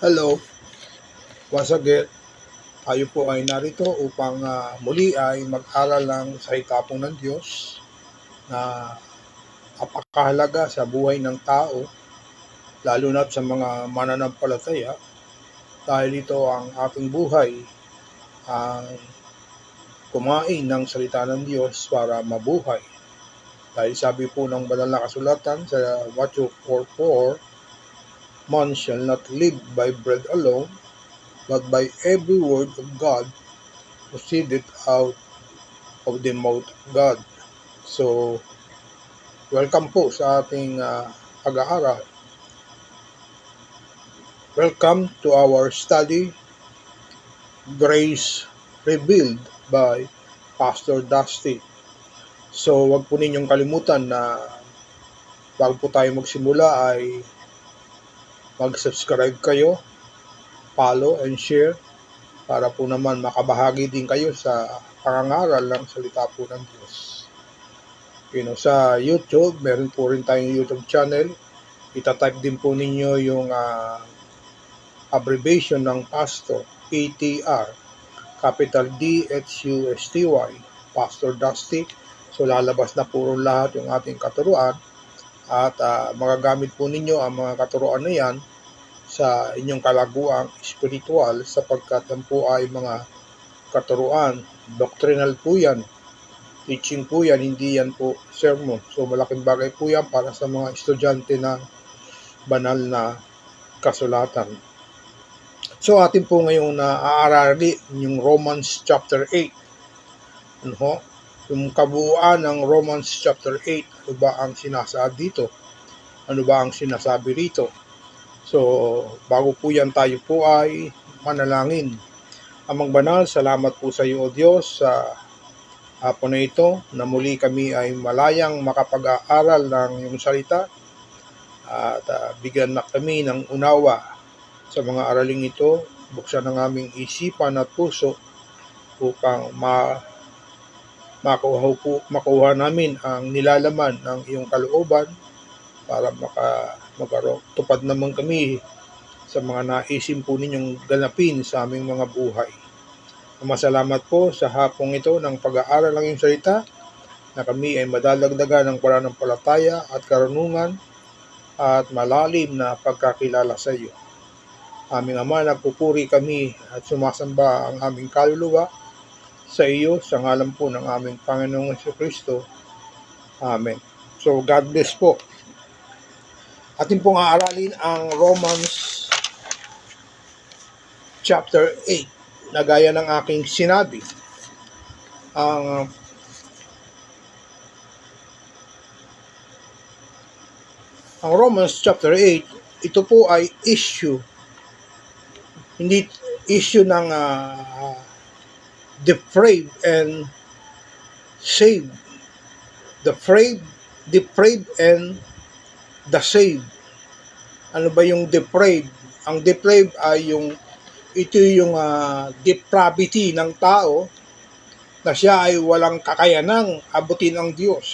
Hello, once again, tayo po ay narito upang muli ay mag-aral ng salita po ng Diyos na apakahalaga sa buhay ng tao, lalo na sa mga mananampalataya, dahil ito ang ating buhay ang kumain ng salita ng Diyos para mabuhay. Dahil sabi po ng banal na kasulatan sa Matthew 4:4, man shall not live by bread alone, but by every word of God proceeded out of the mouth of God. So, welcome po sa ating pag-aaral. Welcome to our study, Grace Revealed by Pastor Dusty. So, wag po ninyong kalimutan na bago po tayo magsimula ay mag-subscribe kayo, follow and share para po naman makabahagi din kayo sa pangangaral ng salita po ng Diyos. Sa YouTube, meron po rin tayong YouTube channel. Itatype din po ninyo yung abbreviation ng Pastor, PTR, capital DHUSTY, Pastor Dusty. So lalabas na po lahat yung ating katuruan at magagamit po ninyo ang mga katuruan na yan sa inyong kalaguang espiritual sapagkat yan po ay mga katuruan, doctrinal po yan, teaching po yan, hindi yan po sermon. So malaking bagay po yan para sa mga estudyante ng banal na kasulatan. So atin po ngayong naaarali yung Romans chapter 8. Yung kabuuan ng Romans chapter 8, ano ba ang sinasabi dito? Ano ba ang sinasabi rito? So bago po yan tayo po ay manalangin. Amang banal, salamat po sa iyo o Diyos sa hapon na ito na muli kami ay malayang makapag-aaral ng iyong salita at bigyan na kami ng unawa sa mga araling ito. Buksan ang aming isipan at puso upang makuha namin ang nilalaman ng iyong kalooban para tupad naman kami sa mga naisim po ninyong ganapin sa aming mga buhay. Masalamat po sa hapong ito ng pag-aaral ng iyong salita na kami ay madadagdagan ng pananampalataya at karunungan at malalim na pagkakilala sa iyo. Aming Ama, nagpupuri kami at sumasamba ang aming kaluluwa sa iyo sa ngalan po ng aming Panginoong Jesucristo. Amen. So, God bless po. Atin pong aaralin ang Romans chapter 8 na gaya ng aking sinabi. Ang Romans chapter 8, ito po ay issue. Hindi issue ng depraved and saved. Depraved and the saved. Ano ba yung depraved? Ang depraved ay ito yung depravity ng tao na siya ay walang kakayanang abutin ang Diyos.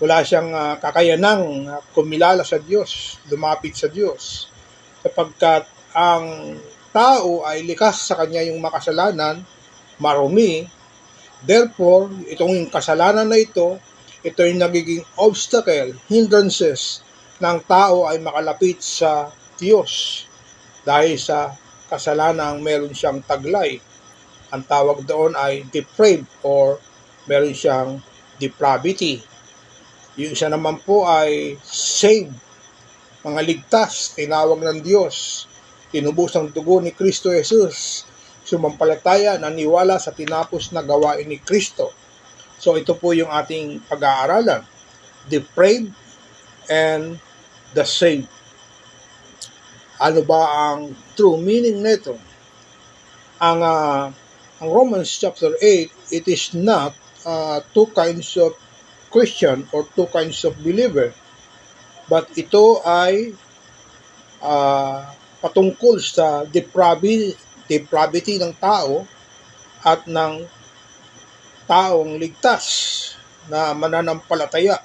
Wala siyang kakayanang kumilala sa Diyos, lumapit sa Diyos. Sapagkat ang tao ay likas sa kanya yung makasalanan, marumi. Therefore, itong kasalanan na ito yung nagiging obstacle, hindrances ng tao ay makalapit sa Diyos. Dahil sa kasalanang meron siyang taglay. Ang tawag doon ay depraved or meron siyang depravity. Yung isa naman po ay saved, mga ligtas, tinawag ng Diyos, tinubos ang dugo ni Kristo Jesus, sumampalataya, naniwala sa tinapos na gawain ni Kristo. So ito po yung ating pag-aaralan, depraved and the saved. Ano ba ang true meaning nito? Ang Romans chapter 8, it is not two kinds of Christian or two kinds of believer, but ito ay patungkol sa depravity ng tao at ng taong ligtas na mananampalataya.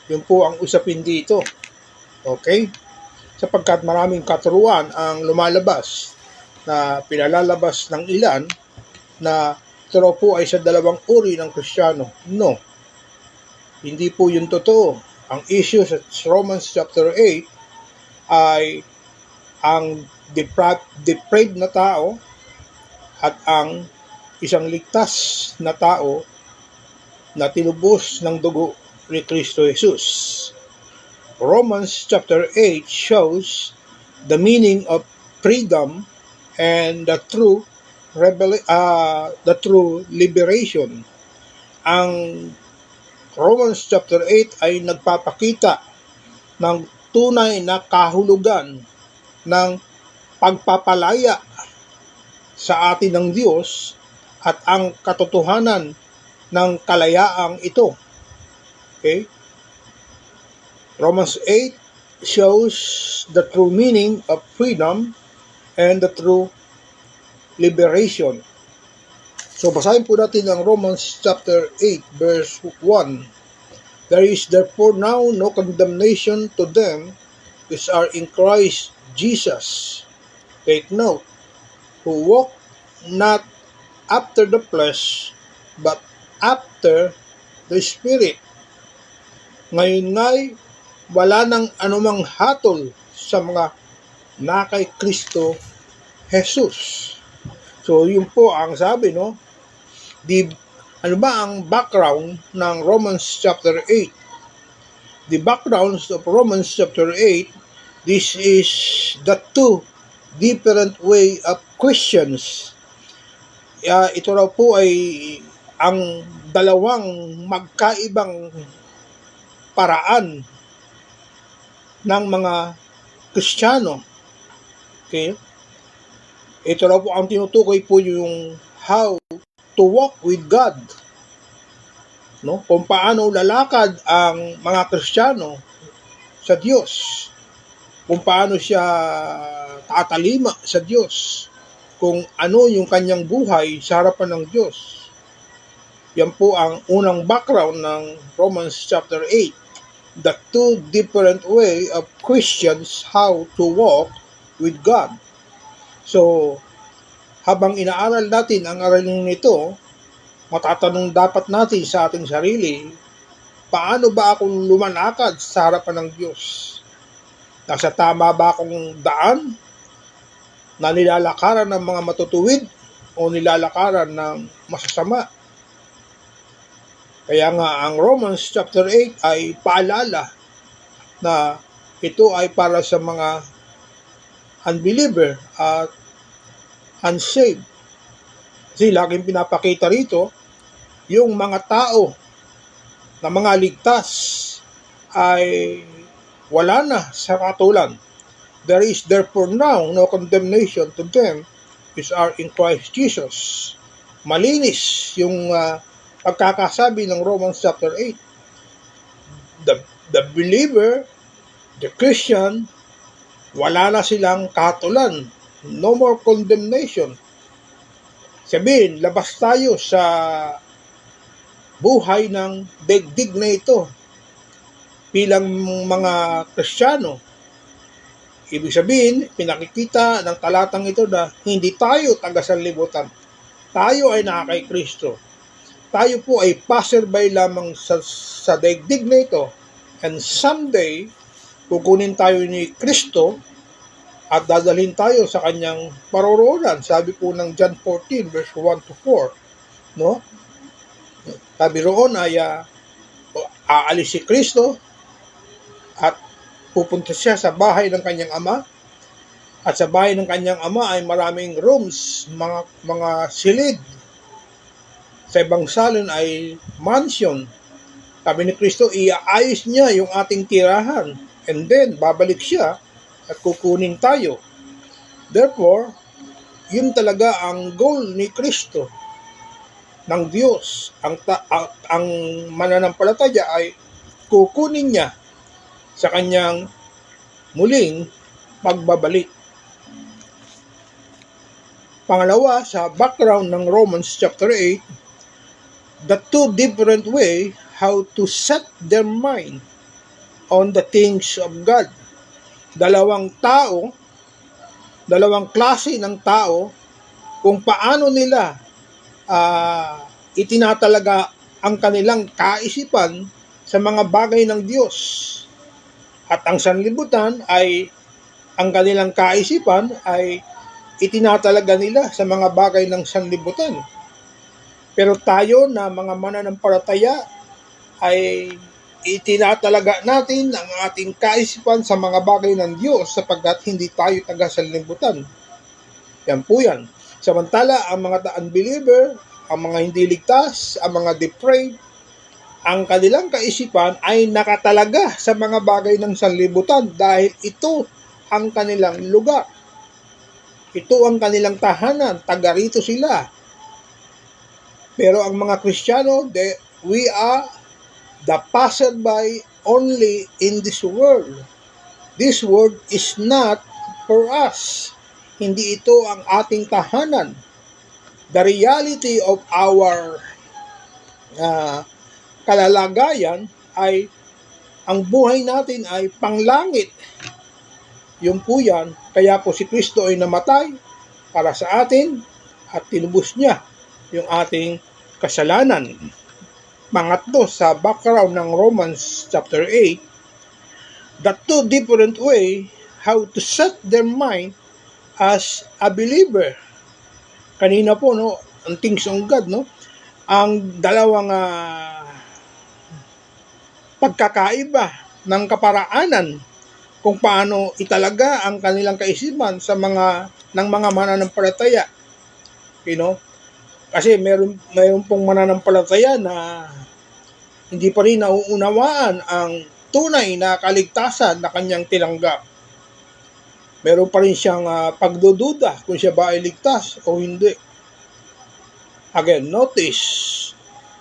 Yun po ang usapin dito. Okay? sapagkat maraming katuruan ang lumalabas na pinalalabas ng ilan na ito raw po ay sa dalawang uri ng Kristiyano. No, hindi po yun totoo. Ang issue sa Romans chapter 8 ay ang depraved na tao at ang isang ligtas na tao na tinubos ng dugo ni Kristo Jesus. Romans chapter 8 shows the meaning of freedom and the true liberation. Ang Romans chapter 8 ay nagpapakita ng tunay na kahulugan ng pagpapalaya sa atin ng Diyos at ang katotohanan ng kalayaang ito. Okay? Romans 8 shows the true meaning of freedom and the true liberation. So basahin po natin ang Romans chapter 8 verse 1. There is therefore now no condemnation to them which are in Christ Jesus. Take note, who walk not after the flesh, but after the Spirit. Ngayon ay wala nang anumang hatol sa mga na kay Kristo Jesus. So yun po ang sabi, no? Ano ba ang background ng Romans chapter 8? The background of Romans chapter 8, this is the two different way of questions. Ito raw po ay ang dalawang magkaibang paraan ng mga Kristiyano. Okay? Ito raw po ang tinutukoy po yung how to walk with God. No? Kung paano lalakad ang mga Kristiyano sa Diyos. Kung paano siya tatalima sa Diyos. Kung ano yung kanyang buhay sa harapan ng Diyos. Yan po ang unang background ng Romans chapter 8. The two different way of Christians how to walk with God. So, habang inaaral natin ang aralin nito, matatanong dapat natin sa ating sarili, paano ba akong lumalakad sa harapan ng Diyos? Nasa tama ba akong daan na nilalakaran ng mga matutuwid o nilalakaran ng masasama? Kaya nga ang Romans chapter 8 ay paalala na ito ay para sa mga unbeliever at unsaved. Kasi laging pinapakita rito, yung mga tao na mga ligtas ay wala na sa katulan. There is therefore now no condemnation to them which are in Christ Jesus. Malinis yung pagkakasabi ng Romans chapter 8. The believer, the Christian, wala na silang katulan. No more condemnation. Sabihin, labas tayo sa buhay ng daigdig na ito bilang mga Kristiyano. Ibig sabihin, pinakikita ng talatang ito na hindi tayo taga-sanlibutan. Tayo ay naka kay Kristo. Tayo po ay passerby lamang sa daigdig na ito. And someday, kukunin tayo ni Kristo at dadalhin tayo sa kanyang paroroonan. Sabi po ng John 14 verse 1 to 4, no? Sabi roon ay aalis si Kristo at pupunta siya sa bahay ng kanyang ama. At sa bahay ng kanyang ama ay maraming rooms, mga silid. Sa ibang salin ay mansion. Sabi ni Kristo, iaayos niya yung ating tirahan. And then, babalik siya at kukunin tayo. Therefore, yun talaga ang goal ni Kristo, ng Diyos. Ang mananampalataya ay kukunin niya sa kanyang muling pagbabalik. Pangalawa, sa background ng Romans chapter 8, the two different way how to set their mind on the things of God. dalawang klase ng tao, kung paano nila itinatalaga ang kanilang kaisipan sa mga bagay ng Diyos. At ang sanlibutan ay ang kanilang kaisipan ay itinatalaga nila sa mga bagay ng sanlibutan. Pero tayo na mga mananampalataya ay itinatalaga natin ang ating kaisipan sa mga bagay ng Diyos sapagkat hindi tayo taga-sanlibutan. Yan po yan. Samantala, ang mga unbeliever, ang mga hindi ligtas, ang mga depraved, ang kanilang kaisipan ay nakatalaga sa mga bagay ng sanlibutan dahil ito ang kanilang lugar. Ito ang kanilang tahanan, taga rito sila. Pero ang mga Kristiyano, we are the passerby only in this world. This world is not for us. Hindi ito ang ating tahanan. The reality of our kalalagayan ay ang buhay natin ay panglangit. Yun po yan. Kaya po si Kristo ay namatay para sa atin at tinubos niya yung ating kasalanan. Pangatlo, sa background ng Romans chapter 8, the two different way how to set their mind as a believer. Kanina po, no, ang things on God, no, ang dalawang pagkakaiba ng kaparaanan kung paano italaga ang kanilang kaisipan sa mga mananampalataya. Kasi mayroon pong mananampalataya na hindi pa rin nauunawaan ang tunay na kaligtasan na kanyang tinanggap. Meron pa rin siyang pagdududa kung siya ba ay ligtas o hindi. Again, notice,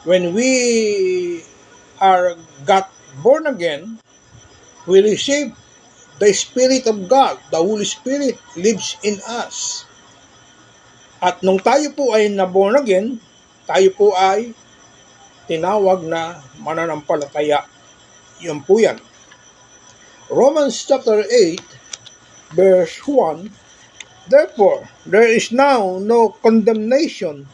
when we got born again, we receive the Spirit of God. The Holy Spirit lives in us. At nung tayo po ay na-born again, tayo po ay tinawag na mananampalataya. Yun po yan. Romans chapter 8, verse 1, therefore, there is now no condemnation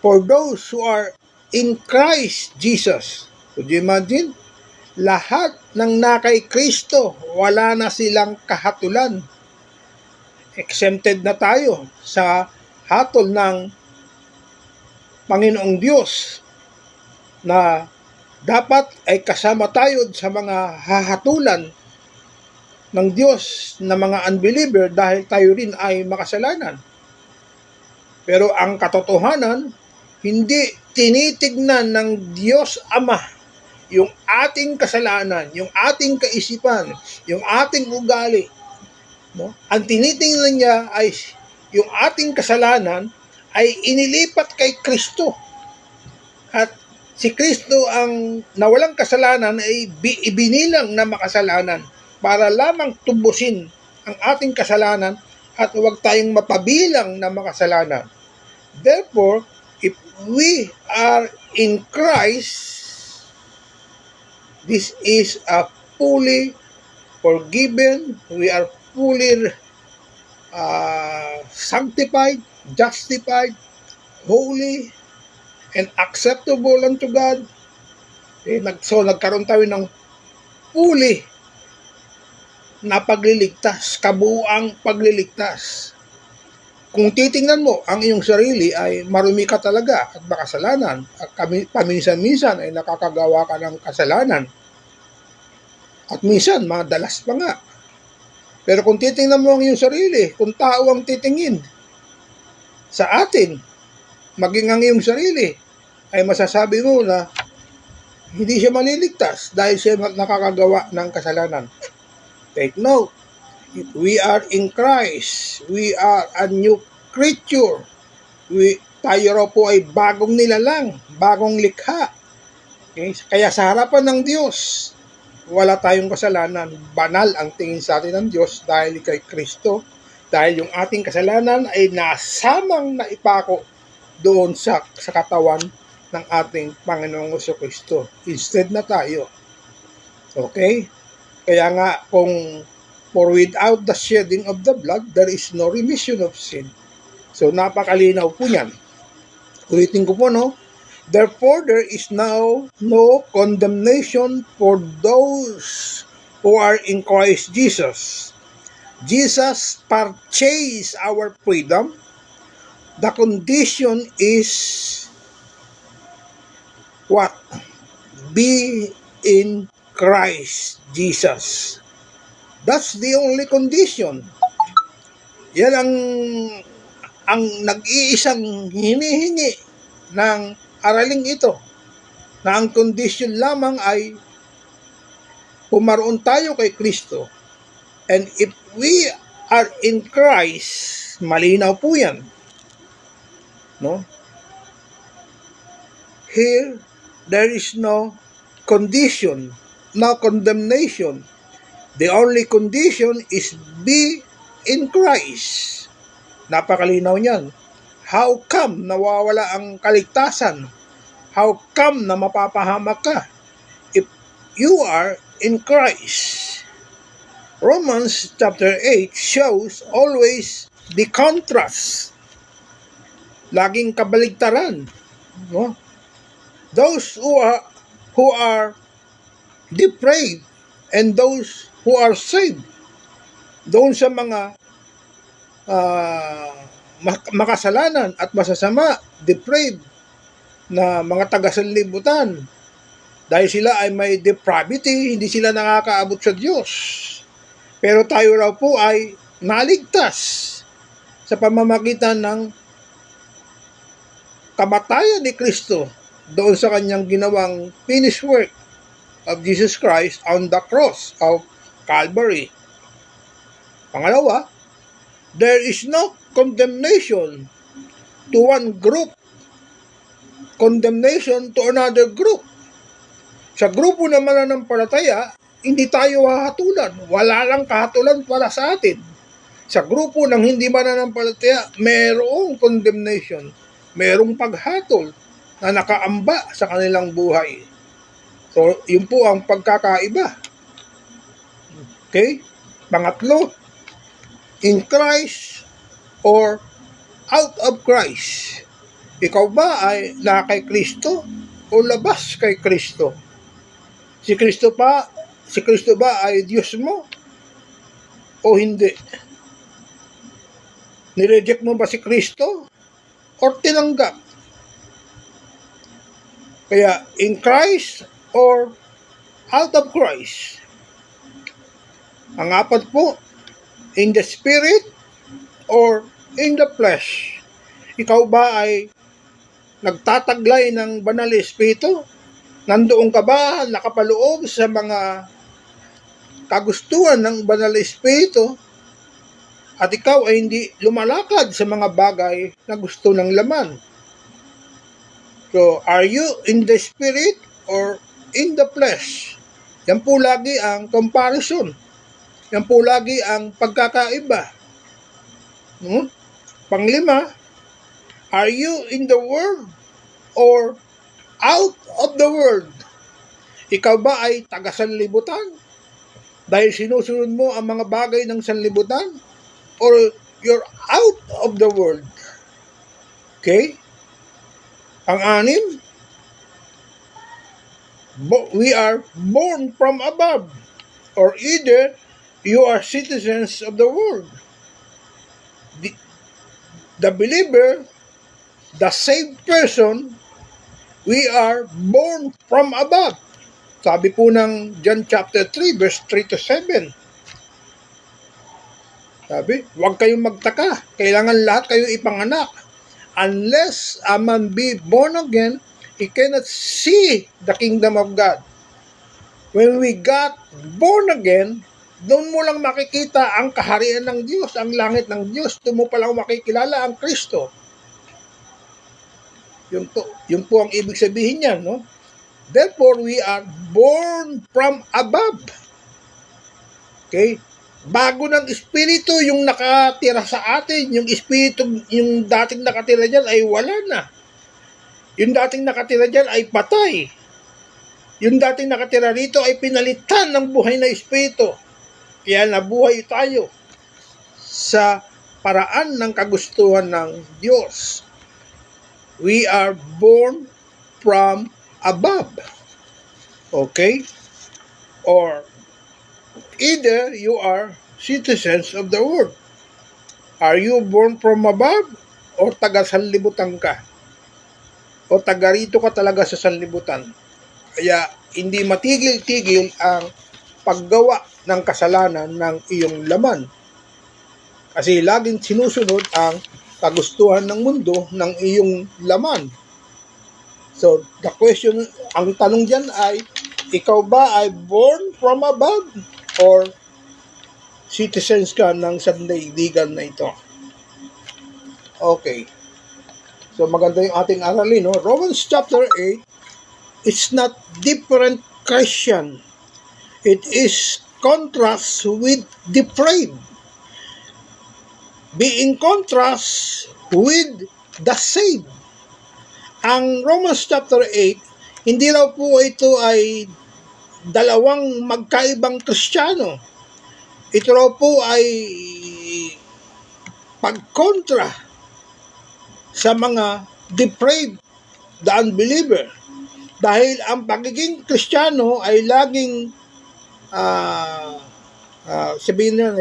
for those who are in Christ Jesus. Could you imagine? Lahat ng nakay Kristo, wala na silang kahatulan. Exempted na tayo sa hatol ng Panginoong Diyos na dapat ay kasama tayo sa mga hahatulan ng Diyos na mga unbeliever dahil tayo rin ay makasalanan. Pero ang katotohanan, hindi tinitignan ng Diyos Ama yung ating kasalanan, yung ating kaisipan, yung ating ugali. No? Ang tinitingnan niya ay yung ating kasalanan ay inilipat kay Kristo. At si Kristo ang nawalang kasalanan ay ibinilang na makasalanan para lamang tubusin ang ating kasalanan at huwag tayong mapabilang na makasalanan. Therefore, if we are in Christ, this is a fully forgiven, we are fully sanctified, justified, holy, and acceptable unto God. So nagkaroon tayo ng fully na pagliligtas, kabuuang pagliligtas. Kung titingnan mo, ang iyong sarili ay marumi ka talaga at makasalanan at paminsan-minsan ay nakakagawa ka ng kasalanan. At minsan, madalas pa nga. Pero kung titingnan mo ang iyong sarili, kung tao ang titingin sa atin, maging ang iyong sarili, ay masasabi mo na hindi siya maliligtas dahil siya nakakagawa ng kasalanan. Take note, if we are in Christ, we are a new creature. Tayo raw po ay bagong nilalang, bagong likha. Okay? Kaya sa harapan ng Diyos, wala tayong kasalanan. Banal ang tingin sa atin ng Diyos dahil kay Kristo. Dahil yung ating kasalanan ay nasamang naipako doon sa katawan ng ating Panginoong Jesucristo. Instead na tayo. Okay? Kaya nga, kung For without the shedding of the blood, there is no remission of sin. So, napakalinaw po yan. Ulitin ko po, no? Therefore, there is now no condemnation for those who are in Christ Jesus. Jesus purchased our freedom. The condition is what? Be in Christ Jesus. That's the only condition. Yan ang nag-iisang hinihingi ng araling ito, na ang condition lamang ay pumaroon tayo kay Kristo. And if we are in Christ, malinaw po yan. No? Here, there is no condition, no condemnation. The only condition is be in Christ. Napakalinaw niyan. How come nawawala ang kaligtasan? How come na mapapahamak ka? If you are in Christ. Romans chapter 8 shows always the contrast. Laging kabaligtaran. No? Those who are depraved and those who are saved. Doon sa mga makasalanan at masasama, depraved na mga taga-sanlibutan. Dahil sila ay may depravity, hindi sila nakakaabot sa Diyos. Pero tayo raw po ay naligtas sa pamamagitan ng kamatayan ni Kristo doon sa kanyang ginawang finished work of Jesus Christ on the cross of Calvary. Pangalawa, there is no condemnation to one group, condemnation to another group. Sa grupo ng mananampalataya, hindi tayo hahatulan. Wala lang kahatulan para sa atin. Sa grupo ng hindi mananampalataya, mayroong condemnation, mayroong paghatol na nakaamba sa kanilang buhay. So, yun po ang pagkakaiba. Okay? Pangatlo, in Christ or out of Christ. Ikaw ba ay na kay Kristo o labas kay Kristo? Si Kristo ba ay Diyos mo o hindi? Nireject mo ba si Kristo o tinanggap? Kaya in Christ or out of Christ. Ang apat po, in the spirit or in the flesh. Ikaw ba ay nagtataglay ng banal na espiritu? Nandoon ka ba nakapaloob sa mga kagustuhan ng banal na espiritu? At ikaw ay hindi lumalakad sa mga bagay na gusto ng laman. So, are you in the spirit or in the flesh? Yan po lagi ang comparison. Yan po lagi ang pagkakaiba. Panglima, are you in the world or out of the world? Ikaw ba ay taga-sanlibutan? Dahil sinusunod mo ang mga bagay ng sanlibutan? Or you're out of the world? Okay? Pang-anim, we are born from above, or either you are citizens of the world. The believer, the saved person, we are born from above. Sabi po ng John chapter 3, verse 3 to 7. Sabi, huwag kayong magtaka, kailangan lahat kayo ipanganak. Unless a man be born again, he cannot see the kingdom of God. When we got born again, doon mo lang makikita ang kaharian ng Diyos, ang langit ng Diyos. Doon mo pa lang makikilala ang Kristo. Yun po ang ibig sabihin niya, no? Therefore, we are born from above. Okay? Bago ng Espiritu yung nakatira sa atin, yung Espiritu, yung dating nakatira dyan ay wala na. Yung dating nakatira dyan ay patay. Yung dating nakatira rito ay pinalitan ng buhay na Espiritu. Kaya nabuhay tayo sa paraan ng kagustuhan ng Diyos. We are born from above. Okay? Or either you are citizens of the world. Are you born from above or taga-sanlibutan ka? O taga rito ka talaga sa sanlibutan? Kaya hindi matigil-tigil ang paggawa ng kasalanan ng iyong laman. Kasi laging sinusunod ang kagustuhan ng mundo ng iyong laman. So, the question, ang tanong dyan ay, ikaw ba ay born from above or citizens ka ng sandaigdigan na ito? Okay. So, maganda yung ating aralin. No? Romans chapter 8, it's not different Christian. It is contrast with depraved. Be in contrast with the saved. Ang Romans chapter 8, hindi raw po ito ay dalawang magkaibang Kristiyano. Ito raw po ay pagkontra sa mga depraved, the unbeliever. Dahil ang pagiging Kristiyano ay laging sabihin na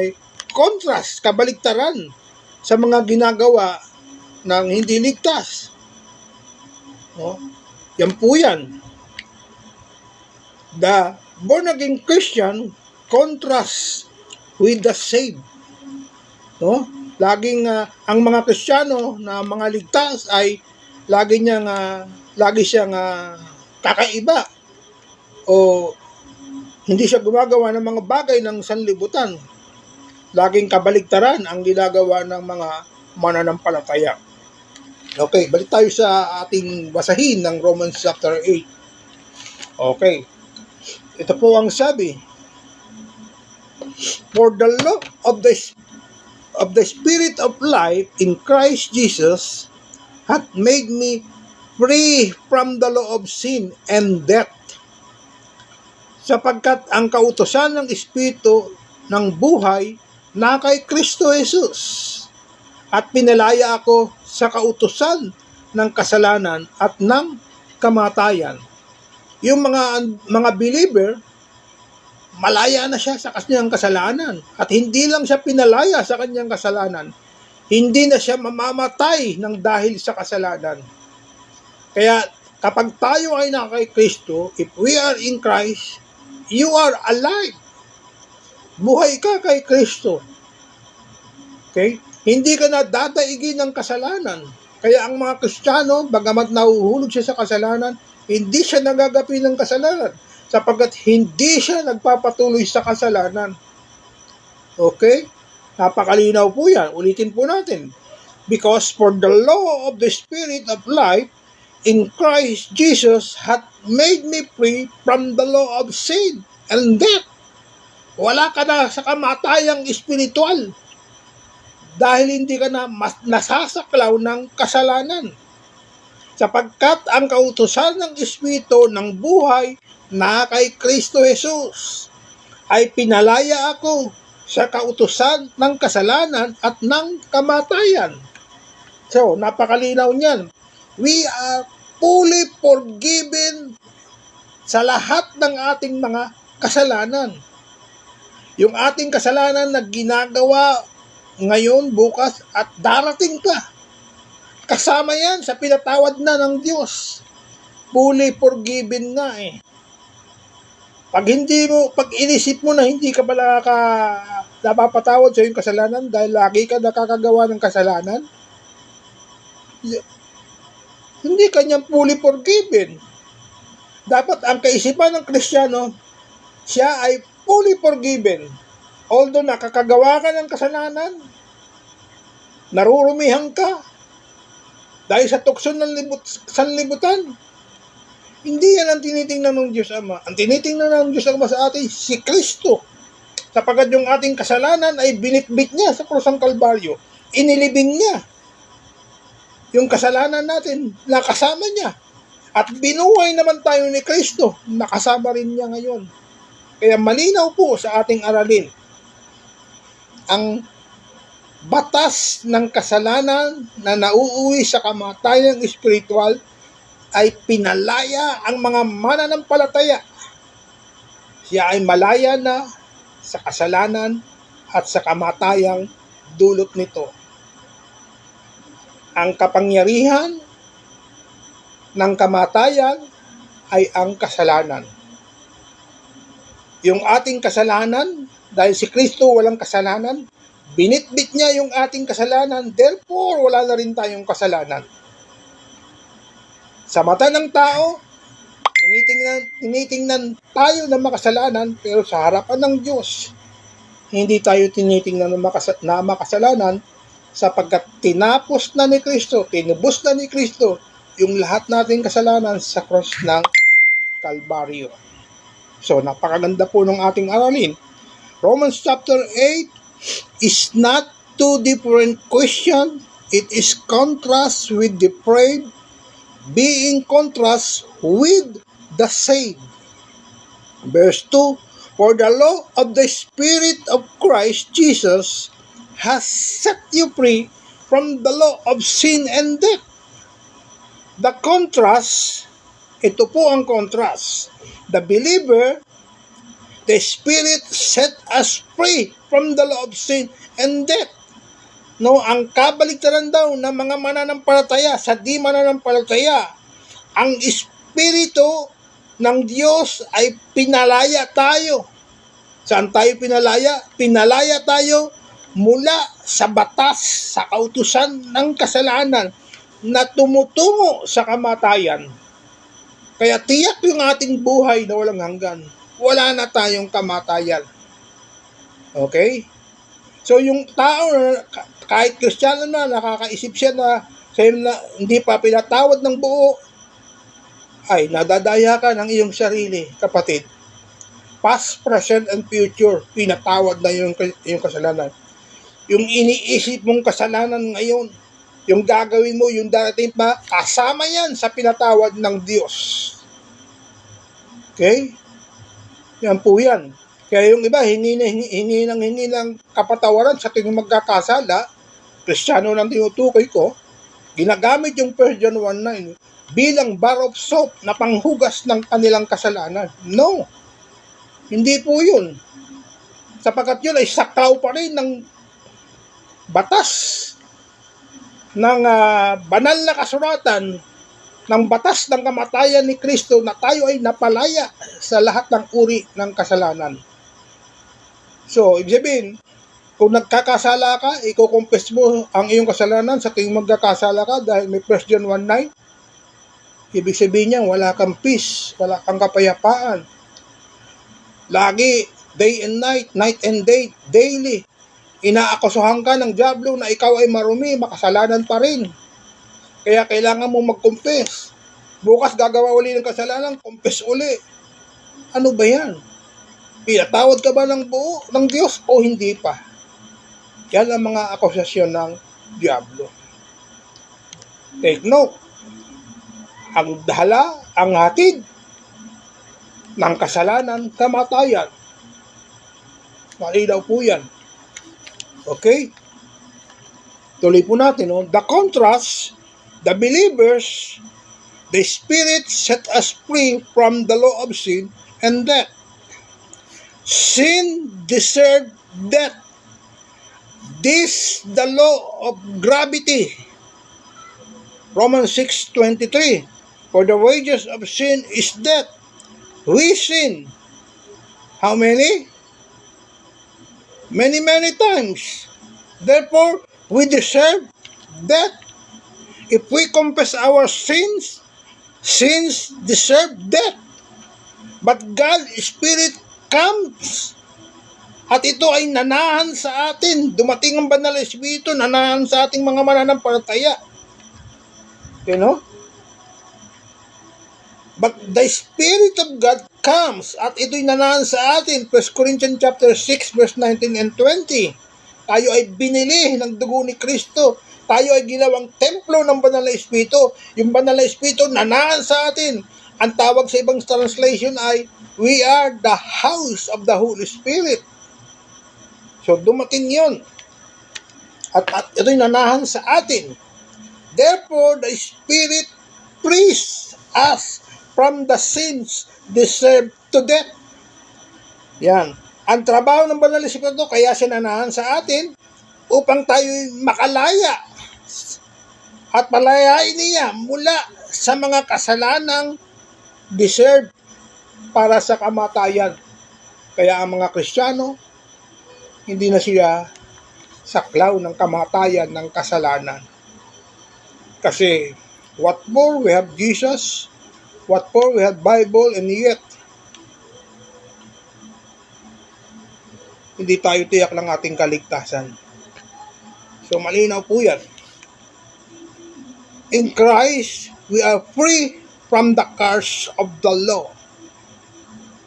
contrast, kabaliktaran sa mga ginagawa ng hindi ligtas. No? Yan po yan. The born again Christian contrast with the saved. No? Laging ang mga Kristiyano na mga ligtas ay lagi siyang kakaiba o hindi siya gumagawa ng mga bagay ng sanlibutan. Laging kabaligtaran ang ginagawa ng mga mananampalataya. Okay, balik tayo sa ating basahin ng Romans chapter 8. Okay. Ito po ang sabi. For the law of the Spirit of life in Christ Jesus hath made me free from the law of sin and death. Sapagkat ang kautusan ng Espiritu ng buhay na kay Kristo Jesus, at pinalaya ako sa kautusan ng kasalanan at ng kamatayan. Yung mga believer, malaya na siya sa kanyang kasalanan. At hindi lang siya pinalaya sa kanyang kasalanan, hindi na siya mamamatay ng dahil sa kasalanan. Kaya kapag tayo ay na kay Kristo, if we are in Christ, you are alive. Buhay ka kay Kristo. Okay? Hindi ka na dadaigin ng kasalanan. Kaya ang mga Kristiyano, bagamat nahuhulog siya sa kasalanan, hindi siya nagagapi ng kasalanan sapagkat hindi siya nagpapatuloy sa kasalanan. Okay? Napakalinaw po yan. Ulitin po natin. Because for the law of the Spirit of life in Christ Jesus hath made me free from the law of sin and death. Wala ka na sa kamatayang espiritual dahil hindi ka na nasasaklaw ng kasalanan. Sapagkat ang kautusan ng Espiritu ng buhay na kay Kristo Jesus ay pinalaya ako sa kautusan ng kasalanan at ng kamatayan. So, napakalinaw niyan. We are fully forgiven sa lahat ng ating mga kasalanan. Yung ating kasalanan na ginagawa ngayon, bukas, at darating pa. Kasama yan sa pinatawad na ng Diyos. Fully forgiven na eh. Pag inisip mo na hindi ka pala napapatawad sa iyong kasalanan dahil lagi ka nakakagawa ng kasalanan, hindi ka niyang fully forgiven. Dapat ang kaisipan ng Kristiyano, siya ay fully forgiven. Although nakakagawa ka ng kasalanan, narurumihan ka dahil sa tukso ng sanlibutan, hindi yan ang tinitingnan ng Diyos Ama. Ang tinitingnan ng Diyos Ama sa atin, si Kristo. Sapagkat yung ating kasalanan ay binitbit niya sa krusang Kalbaryo. Inilibing niya yung kasalanan natin, nakasama niya. At binuhay naman tayo ni Kristo, nakasama rin niya ngayon. Kaya malinaw po sa ating aralin, ang batas ng kasalanan na nauuwi sa kamatayang espiritual ay pinalaya ang mga mananampalataya. Siya ay malaya na sa kasalanan at sa kamatayang dulot nito. Ang kapangyarihan ng kamatayan ay ang kasalanan. Yung ating kasalanan, dahil si Kristo walang kasalanan, binitbit niya yung ating kasalanan, therefore wala na rin tayong kasalanan. Sa mata ng tao, tinitingnan tayo ng makasalanan, pero sa harapan ng Diyos, hindi tayo tinitingnan na makasalanan sapagkat tinapos na ni Kristo, tinubos na ni Kristo yung lahat nating kasalanan sa cross ng Kalbaryo. So, napakaganda po ng ating aralin. Romans chapter 8 is not two different questions. It is contrast with depraved, being contrast with the saved. Verse 2, for the law of the Spirit of Christ Jesus has set you free from the law of sin and death. The contrast, ito po ang contrast. The believer, the Spirit set us free from the law of sin and death. No, ang kabaligtaran daw ng mga mananampalataya sa di mananampalataya, ang Espiritu ng Diyos ay pinalaya tayo. Saan tayo pinalaya? Pinalaya tayo mula sa batas, sa kautusan ng kasalanan na tumutungo sa kamatayan. Kaya tiyak yung ating buhay na walang hanggan. Wala na tayong kamatayan. Okay? So yung tao, kahit Kristiyano na, nakakaisip siya na hindi pa pinatawad ng buo, ay nadadaya ka ng iyong sarili, kapatid. Past, present, and future, pinatawad na yung kasalanan. Yung iniisip mong kasalanan ngayon, yung gagawin mo, yung darating pa, kasama yan sa pinatawad ng Diyos. Okay? Yan po yan. Kaya yung iba, hingi ng kapatawaran sa tuwing magkakasala, Kristiyano lang tinutukoy ko, ginagamit yung 1 John 1:9 bilang bar of soap na panghugas ng kanilang kasalanan. No. Hindi po yun. Sapagkat yun ay saklaw pa rin ng batas ng banal na kasuratan ng batas ng kamatayan ni Kristo na tayo ay napalaya sa lahat ng uri ng kasalanan. So, ibig sabihin, kung nagkakasala ka, iko-confess mo ang iyong kasalanan sa tuwing magkakasala ka dahil may 1 John 1:9. Ibig sabihin niya, wala kang peace, wala kang kapayapaan. Lagi, day and night, night and day, daily, inaakusahan ka ng dyablo na ikaw ay marumi, makasalanan pa rin. Kaya kailangan mo mag-confess. Bukas gagawa uli ng kasalanan, confess uli. Ano ba yan? Pinatawad ka ba ng buo ng Diyos o hindi pa? Yan ang mga akusasyon ng dyablo. Take note. Ang dahala, ang hatid ng kasalanan, kamatayan. Malinaw po yan. Okay? Tuloy po natin. No? The contrast, the believers, the Spirit set us free from the law of sin and death. Sin deserved death. This the law of gravity. Romans 6:23. For the wages of sin is death. We sin. How many? Many times. Therefore, we deserve death. If we confess our sins, sins deserve death. But God's Spirit comes. At ito ay nanahan sa atin. Dumating ang banal na Espiritu, nanahan sa ating mga mananampalataya. You know? But the Spirit of God comes at ito'y nanahan sa atin. 1 Corinthians chapter 6 verse 19 and 20. Tayo ay binili ng dugo ni Kristo. Tayo ay ginawang templo ng banal na Espiritu. Yung banal na Espiritu nanahan sa atin. Ang tawag sa ibang translation ay, we are the house of the Holy Spirit. So dumating yun. At ito'y nanahan sa atin. Therefore, the Spirit frees us from the sins deserved to death. Yan. Ang trabaho ng Banal na Espiritu, kaya sinanahan sa atin upang tayo makalaya at palayain niya mula sa mga kasalanang deserved para sa kamatayan. Kaya ang mga Kristiyano, hindi na siya saklaw ng kamatayan ng kasalanan. Kasi what more we have Jesus, what more we have Bible, and yet hindi tayo tiyak ng ating kaligtasan. So malinaw po yan. In Christ, we are free from the curse of the law.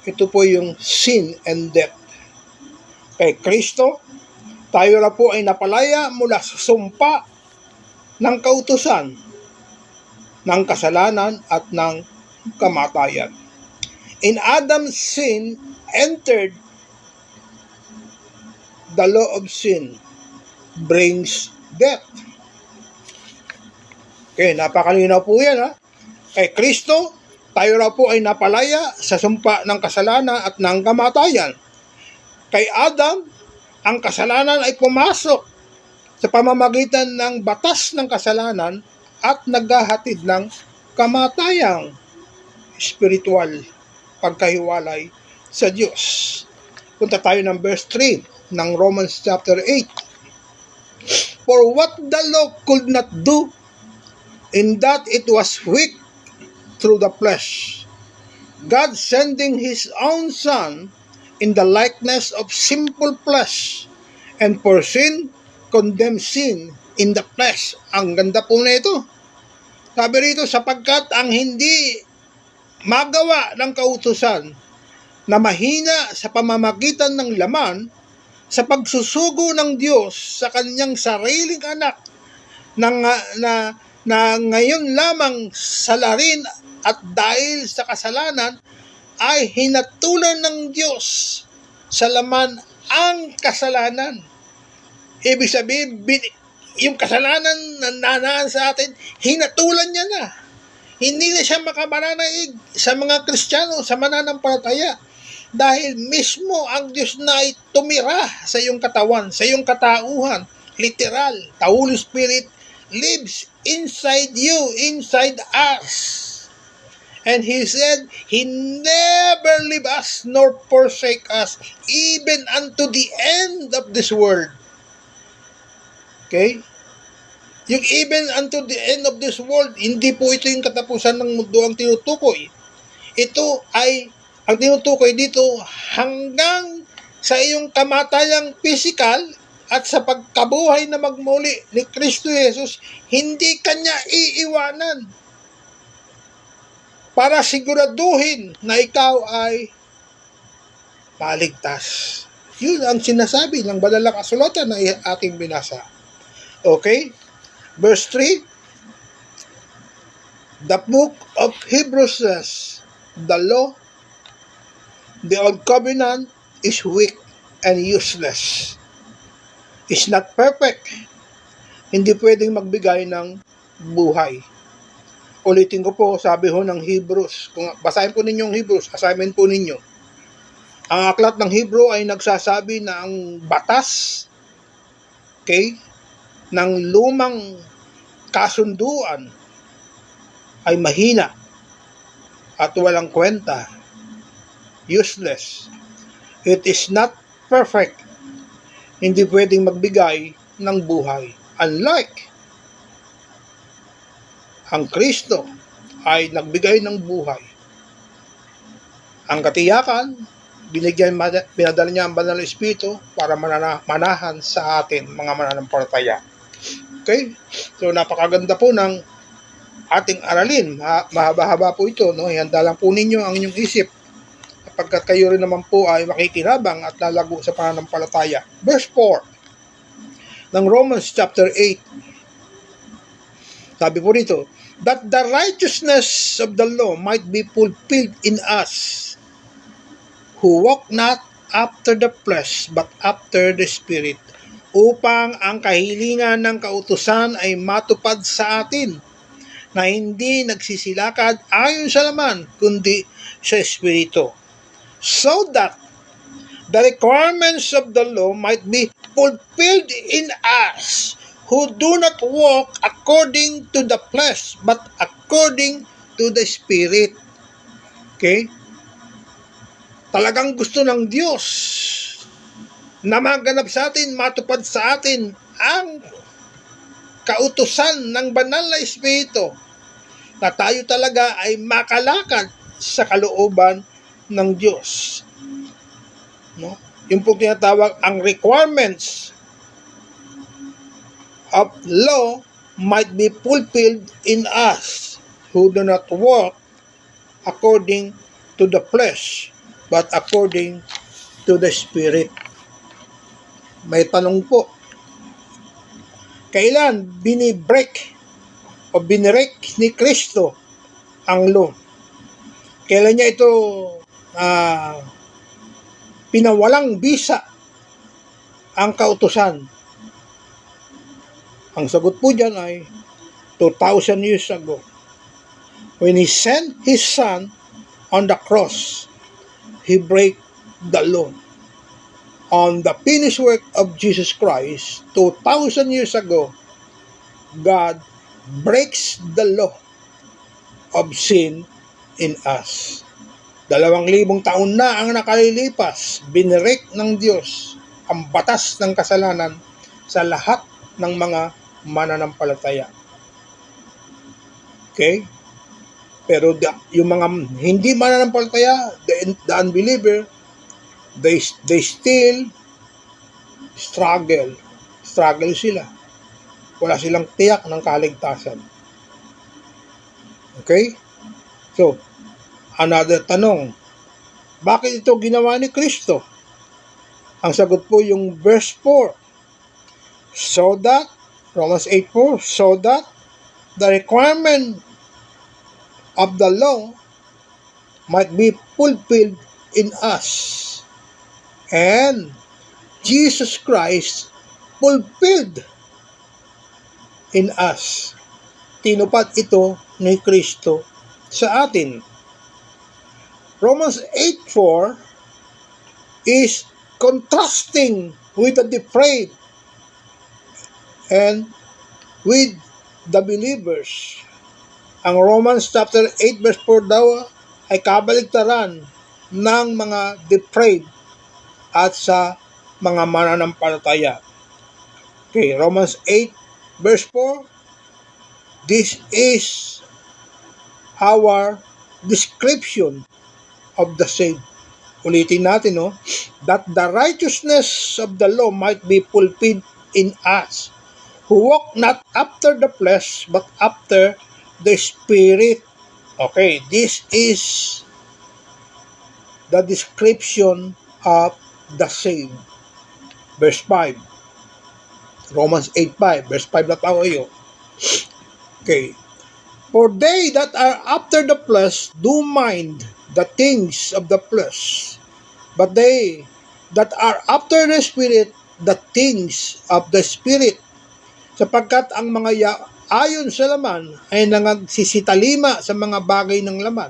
Ito po yung sin and death. Kay Kristo, tayo na po ay napalaya mula sa sumpa ng kautusan, ng kasalanan at ng kamatayan. In Adam's sin entered, the law of sin brings death. Okay, napakalinaw po yan ha. Kay Kristo, tayo na po ay napalaya sa sumpa ng kasalanan at ng kamatayan. Kay Adam, ang kasalanan ay pumasok sa pamamagitan ng batas ng kasalanan at naghahatid ng kamatayang spiritual pagkahiwalay sa Diyos. Punta tayo ng verse 3 ng Romans chapter 8. For what the law could not do, in that it was weak through the flesh, God sending His own Son in the likeness of simple flesh, and for sin, condemned sin in the flesh. Ang ganda po na ito. Sabi rito, sapagkat ang hindi magawa ng kautusan na mahina sa pamamagitan ng laman, sa pagsusugo ng Diyos sa kanyang sariling anak na ngayon lamang salarin at dahil sa kasalanan ay hinatulan ng Diyos sa laman ang kasalanan. Ibig sabihin, yung kasalanan na nanaan sa atin, hinatulan niya na. Hindi na siya makamananaig sa mga Kristiyano, sa mananampalataya. Dahil mismo ang Diyos na ay tumira sa iyong katawan, sa iyong katauhan. Literal, the Holy Spirit lives inside you, inside us. And He said, He never leave us nor forsake us, even unto the end of this world. Okay? Yung even unto the end of this world, hindi po ito yung katapusan ng mundo ang tinutukoy. Ito ay, ang tinutukoy dito, hanggang sa iyong kamatayang pisikal at sa pagkabuhay na magmuli ni Kristo Jesus, hindi kanya iiwanan para siguraduhin na ikaw ay maligtas. Yun ang sinasabi ng banal na kasulatan na ating binasa. Okay? Verse 3, the book of Hebrews says, the law, the old covenant is weak and useless. It's not perfect. Hindi pwedeng magbigay ng buhay. Ulitin ko po, sabi ho ng Hebrews. Kung basahin po ninyo ang Hebrews, assignment po ninyo. Ang aklat ng Hebrew ay nagsasabi na ang batas, okay, ng lumang kasunduan ay mahina at walang kwenta. Useless. It is not perfect. Hindi pwedeng magbigay ng buhay. Unlike ang Kristo ay nagbigay ng buhay. Ang katiyakan, pinadala niya ang Banal na Espiritu para manahan sa atin, mga mananampalataya. Okay? So, napakaganda po ng ating aralin. Mahaba-haba po ito. No? Ihanda lang po ninyo ang inyong isip pagkat kayo rin naman po ay makikinabang at lalago sa pananampalataya. Verse 4 ng Romans chapter 8. Sabi po rito, that the righteousness of the law might be fulfilled in us, who walk not after the flesh, but after the Spirit. Upang ang kahilingan ng kautusan ay matupad sa atin, na hindi nagsisilakad ayon sa laman, kundi sa Espiritu. So that the requirements of the law might be fulfilled in us, who do not walk according to the flesh, but according to the Spirit. Okay? Talagang gusto ng Diyos na maganap sa atin, matupad sa atin ang kautusan ng banal na Espiritu, na tayo talaga ay makalakad sa kalooban ng Diyos. No? Yung po tinatawag ang requirements of law might be fulfilled in us, who do not walk according to the flesh, but according to the Spirit. May tanong po, kailan binibreak o binirek ni Kristo ang law? Kailan niya ito pinawalang bisa ang kautusan? Ang sagot po dyan ay 2,000 years ago, when He sent His Son on the cross. He break the law. On the finished work of Jesus Christ, 2,000 years ago, God breaks the law of sin in us. 2,000 taon na ang nakalilipas, binirek ng Diyos ang batas ng kasalanan sa lahat ng mga mananampalataya. Okay? Pero yung mga hindi mananampalataya, the unbeliever, they still struggle. Struggle sila. Wala silang tiyak ng kaligtasan. Okay? So, another tanong, bakit ito ginawa ni Kristo? Ang sagot po yung verse 4. So that, Romans 8:4, so that the requirement of the law might be fulfilled in us. And Jesus Christ fulfilled in us. Tinupad ito ni Kristo sa atin. Romans 8:4 is contrasting with the depraved and with the believers. Ang Romans chapter 8 verse 4 daw ay kabaligtaran ng mga depraved at sa mga mananampalataya. Okay, Romans 8 verse 4, this is our description of the saved. Ulitin natin, no? That the righteousness of the law might be fulfilled in us, who walk not after the flesh, but after the Spirit. Okay, this is the description of the saved. Verse 5. Romans 8:5. Verse 5 na tayo. Okay. For they that are after the flesh do mind the things of the flesh, but they that are after the Spirit, the things of the Spirit. Sapagkat ang mga ayon sa laman ay nagsisitalima sa mga bagay ng laman.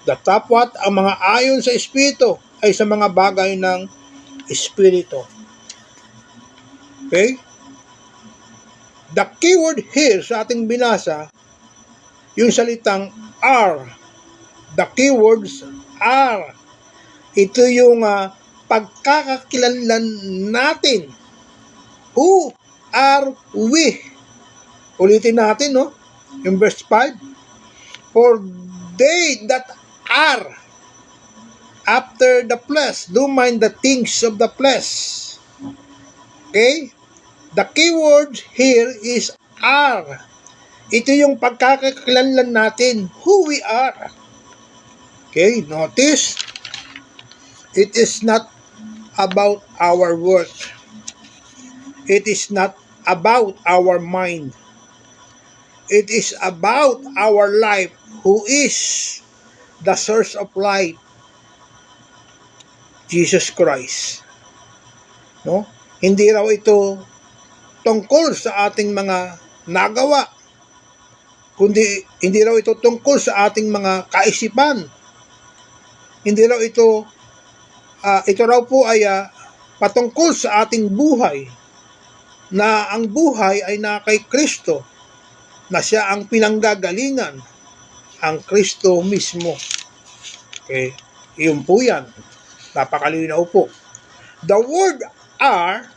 Datapwat ang mga ayon sa Espiritu ay sa mga bagay ng Espiritu. Okay? The keyword here sa ating binasa, yung salitang are. The keywords are. Ito yung pagkakakilanlan natin. Who are we? Ulitin natin, no? Yung verse 5. For they that are after the flesh do mind the things of the flesh. Okay? The keyword here is are. Ito yung pagkakakilanlan natin, who we are. Okay, notice, it is not about our worth. It is not about our mind. It is about our life, who is the source of life. Jesus Christ. No? Hindi raw ito tungkol sa ating mga nagawa, kundi hindi raw ito tungkol sa ating mga kaisipan. Hindi raw ito raw po ay patungkol sa ating buhay, na ang buhay ay na kay Kristo, na siya ang pinanggagalingan, ang Kristo mismo. Okay, yun po yan. Napakalinaw po. The word are,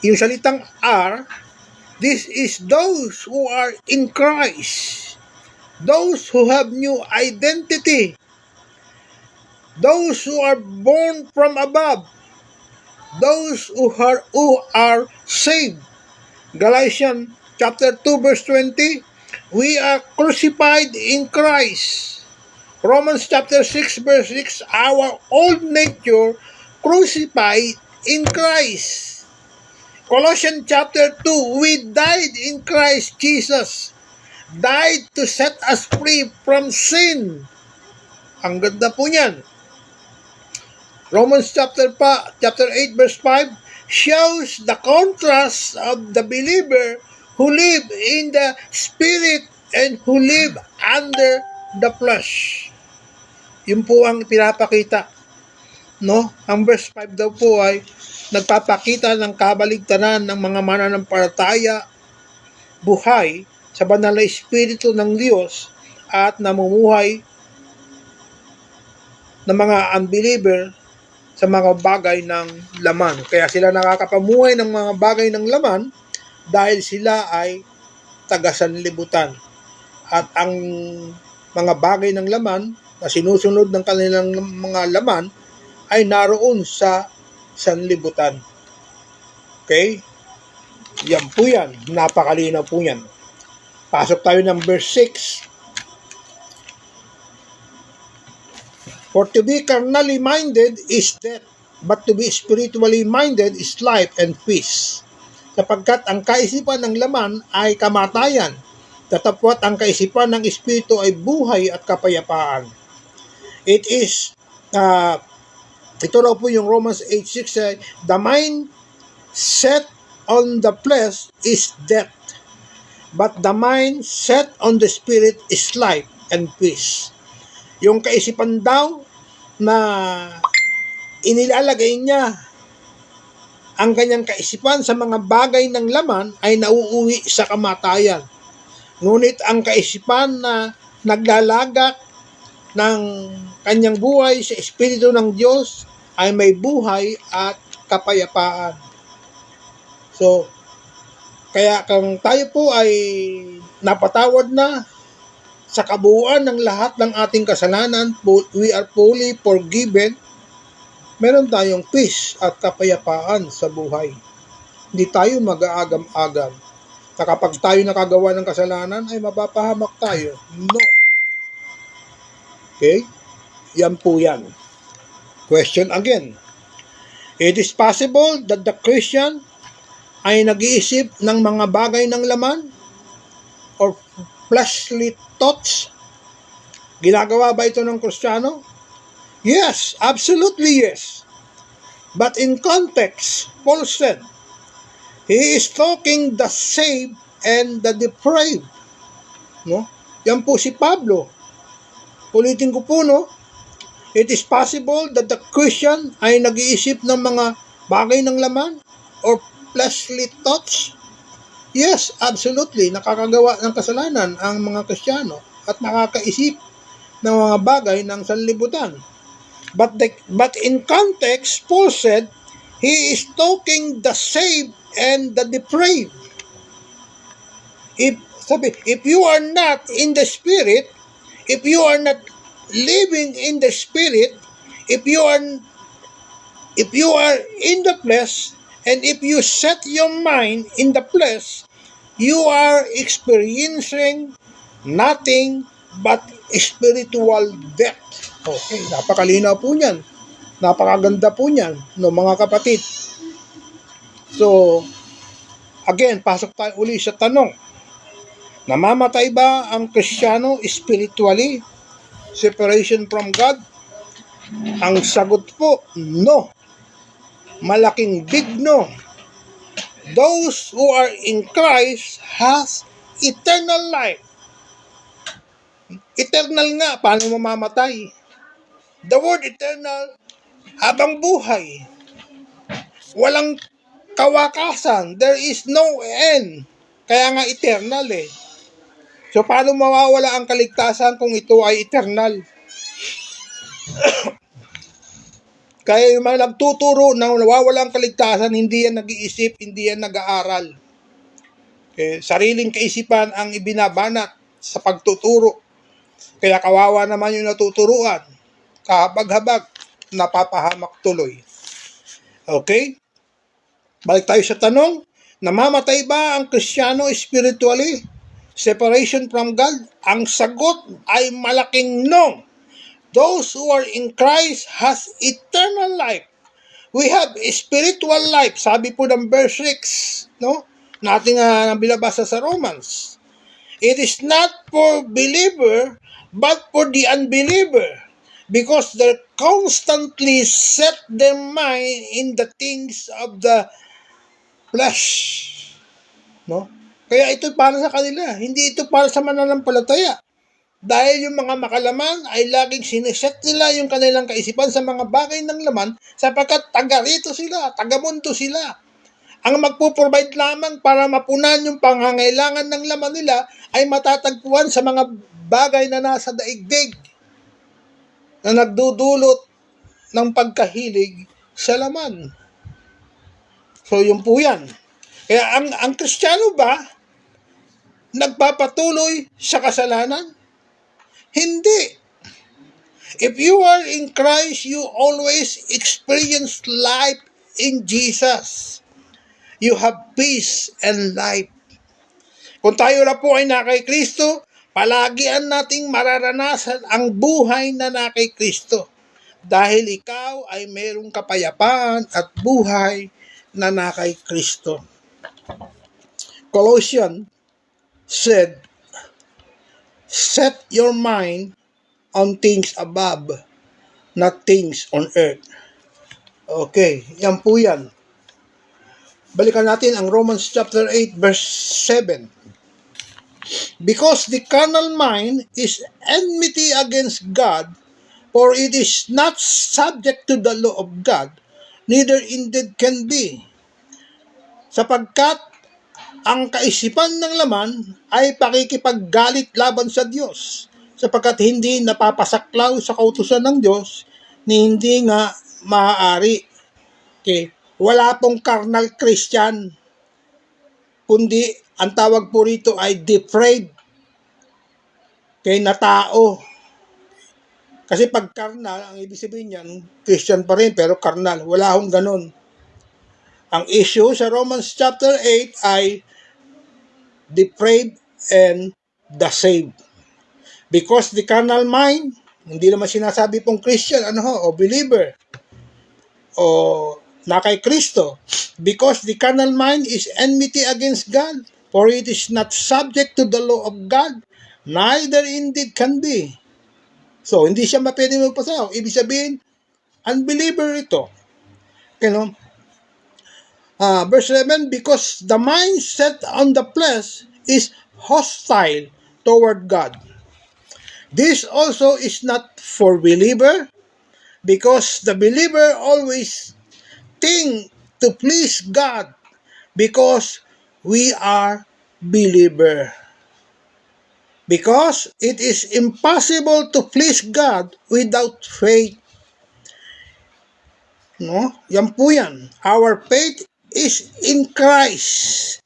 yung salitang are, this is those who are in Christ, those who have new identity, those who are born from above, those who are saved. Galatians chapter 2 verse 20, we are crucified in Christ. Romans chapter 6 verse 6, our old nature crucified in Christ. Colossians chapter 2, we died in Christ Jesus, died to set us free from sin. Ang ganda po niyan. Romans chapter 8 verse 5 shows the contrast of the believer who live in the spirit and who live under the flesh. Yun po ang pinapakita. No? Ang verse 5 daw po ay nagpapakita ng kabaligtaran ng mga mananampalataya buhay sa banal na espiritu ng Diyos at namumuhay ng mga unbeliever sa mga bagay ng laman. Kaya sila nakakapamuhay ng mga bagay ng laman dahil sila ay taga-sanlibutan. At ang mga bagay ng laman na sinusunod ng kanilang mga laman ay naroon sa sanlibutan. Okay? Yan po yan. Napakalinaw po yan. Pasok tayo ng verse 6. For to be carnally minded is death, but to be spiritually minded is life and peace. Sapagkat ang kaisipan ng laman ay kamatayan, tatapwat ang kaisipan ng espiritu ay buhay at kapayapaan. It is, ito raw po yung Romans 8:6, the mind set on the flesh is death, but the mind set on the spirit is life and peace. Yung kaisipan daw na inilalagay niya ang kanyang kaisipan sa mga bagay ng laman ay nauuwi sa kamatayan. Ngunit ang kaisipan na naglalagak ng kanyang buhay sa Espiritu ng Diyos ay may buhay at kapayapaan. So, kaya kung tayo po ay napatawad na sa kabuuan ng lahat ng ating kasalanan, we are fully forgiven, meron tayong peace at kapayapaan sa buhay. Hindi tayo mag-aagam-agam na kapag tayo nakagawa ng kasalanan ay mapapahamak tayo. No. Okay? Yan po yan. Question again. It is possible that the Christian ay nag-iisip ng mga bagay ng laman or fleshly thoughts? Ginagawa ba ito ng Kristiyano? Yes, absolutely yes. But in context, Paul said, he is talking the saved and the depraved. No? Yan po si Pablo. Ulitin ko po, no? It is possible that the Christian ay nag-iisip ng mga bagay ng laman or fleshly thoughts? Yes, absolutely. Nakakagawa ng kasalanan ang mga Kristiyano at nakakaisip ng mga bagay ng sanlibutan. But in context, Paul said, he is talking the saved and the depraved. If you are not in the Spirit, if you are not living in the Spirit, if you are in the flesh, and if you set your mind in the flesh, you are experiencing nothing but spiritual death. Okay, napakalinaw po niyan. Napakaganda po niyan, no, mga kapatid. So, again, pasok tayo uli sa tanong. Namamatay ba ang Kristiyano spiritually? Separation from God? Ang sagot po, no. Malaking big no. Those who are in Christ has eternal life. Eternal nga, paano mamamatay? The word eternal, habang buhay. Walang kawakasan. There is no end. Kaya nga eternal eh. So paano mawawala ang kaligtasan kung ito ay eternal? Kaya yung mga nagtuturo na nawawala ang kaligtasan, hindi yan nag-iisip, hindi yan nag-aaral. Sariling kaisipan ang ibinabanat sa pagtuturo. Kaya kawawa naman yung natuturuan. Kahabag-habag, napapahamak tuloy. Okay? Balik tayo sa tanong, namamatay ba ang Kristiyano spiritually? Separation from God? Ang sagot ay malaking no. Those who are in Christ has eternal life. We have spiritual life. Sabi po ng verse 6, no? Nating binabasa sa Romans. It is not for believer, but for the unbeliever. Because they constantly set their mind in the things of the flesh. No? Kaya ito para sa kanila. Hindi ito para sa mananampalataya. Dahil yung mga makalaman ay laging siniset nila yung kanilang kaisipan sa mga bagay ng laman sapagkat taga rito sila, taga mundo sila. Ang magpo-provide lamang para mapunan yung pangangailangan ng laman nila ay matatagpuan sa mga bagay na nasa daigdig na nagdudulot ng pagkahilig sa laman. So yun po yan. Kaya ang Kristiyano ba nagpapatuloy sa kasalanan? Hindi. If you are in Christ, you always experience life in Jesus. You have peace and life. Kung tayo na po ay na kay Kristo, palagian nating mararanasan ang buhay na na kay Kristo. Dahil ikaw ay mayroong kapayapaan at buhay na na kay Kristo. Colossians said, set your mind on things above, not things on earth. Okay, yan po yan. Balikan natin ang Romans chapter 8 verse 7. Because the carnal mind is enmity against God, for it is not subject to the law of God, neither indeed can be. Sapagkat ang kaisipan ng laman ay pakikipaggalit laban sa Diyos, sapagkat hindi napapasaklaw sa kautusan ng Diyos, ni hindi nga maaari. Okay. Wala pong carnal Christian, kundi ang tawag po rito ay depraved, kay na tao. Kasi pag carnal, ang ibig sabihin niyan, Christian pa rin pero carnal. Wala akong ganun. Ang issue sa Romans chapter 8 ay depraved and the saved. Because the carnal mind, hindi naman sinasabi pong Christian, o believer, o na kay Kristo. Because the carnal mind is enmity against God, for it is not subject to the law of God, neither indeed can be. So, hindi siya pwede magpasaw. Ibig sabihin, unbeliever ito. Verse 11, because the mind set on the flesh is hostile toward God. This also is not for believer, because the believer always think to please God, because we are believer. Because it is impossible to please God without faith. No? Yan po yan. Our faith is in Christ.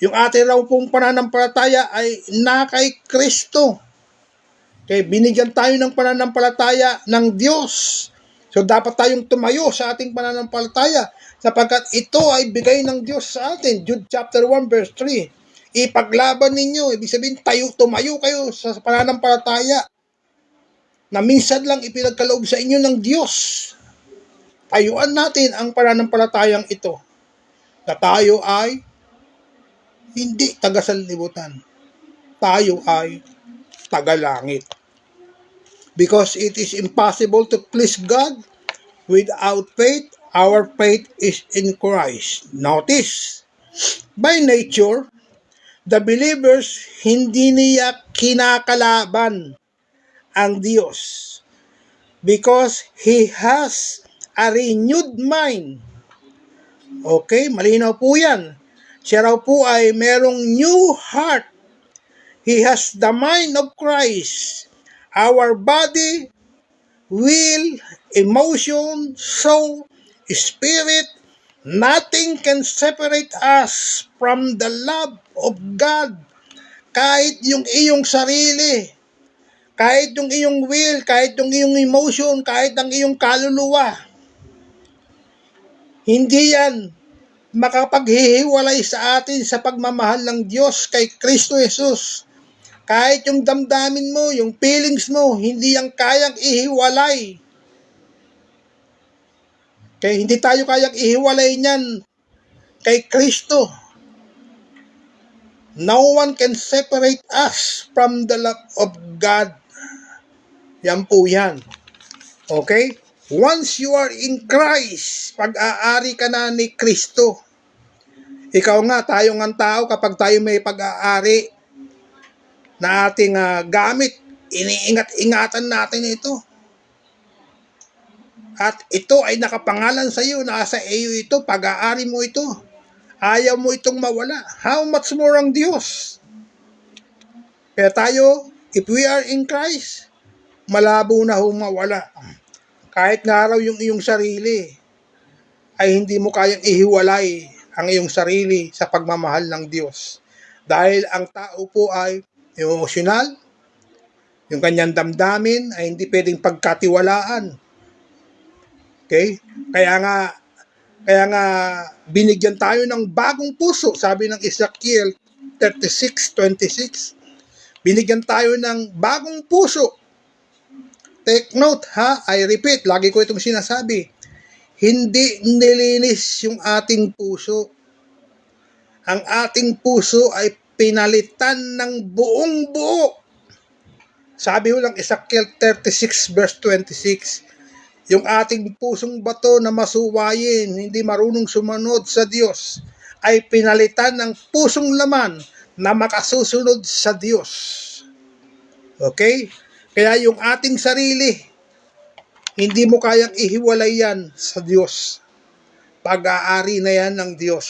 Yung ating raw pong pananampalataya ay na kay Kristo. Kaya binigyan tayo ng pananampalataya ng Diyos. So dapat tayong tumayo sa ating pananampalataya sapagkat ito ay bigay ng Diyos sa atin. Jude chapter 1 verse 3. Ipaglaban ninyo, ibig sabihin tumayo kayo sa pananampalataya na minsan lang ipinagkaloob sa inyo ng Diyos. Tayuan natin ang pananampalatayang ito na tayo ay hindi taga-sanlibutan. Tayo ay taga-langit. Because it is impossible to please God without faith. Our faith is in Christ. Notice, by nature, the believers hindi niya kinakalaban ang Diyos because He has a renewed mind. Okay, malinaw po yan. Siya raw po ay merong new heart. He has the mind of Christ. Our body, will, emotion, soul, spirit, nothing can separate us from the love of God. Kahit yung iyong sarili, kahit yung iyong will, kahit yung iyong emotion, kahit ang iyong kaluluwa, hindi yan makapaghihiwalay sa atin sa pagmamahal ng Diyos kay Kristo Jesus. Kahit yung damdamin mo, yung feelings mo, hindi yan kayang ihiwalay. Kaya hindi tayo kayang ihiwalay niyan kay Kristo. No one can separate us from the love of God. Yan po yan. Okay? Once you are in Christ, pag-aari ka na ni Kristo. Ikaw nga, tayo nga tao, kapag tayo may pag-aari na ating gamit, iniingat-ingatan natin ito. At ito ay nakapangalan sa iyo, nasa iyo ito, pag-aari mo ito. Ayaw mo itong mawala. How much more ang Diyos? Kaya tayo, if we are in Christ, malabo na mawala. Kahit nga raw yung iyong sarili, ay hindi mo kayang ihiwalay ang iyong sarili sa pagmamahal ng Diyos. Dahil ang tao po ay emosyonal, yung kanyang damdamin ay hindi pwedeng pagkatiwalaan. Okay? Kaya nga binigyan tayo ng bagong puso, sabi ng Ezekiel 36:26. Binigyan tayo ng bagong puso. Take note ha, I repeat, lagi ko itong sinasabi. Hindi nilinis yung ating puso. Ang ating puso ay pinalitan ng buong buo. Sabi ko lang Ezekiel 36:26. Yung ating pusong bato na masuwayin, hindi marunong sumunod sa Diyos, ay pinalitan ng pusong laman na makasusunod sa Diyos. Okay? Kaya yung ating sarili, hindi mo kayang ihiwalay yan sa Diyos. Pag-aari na yan ng Diyos.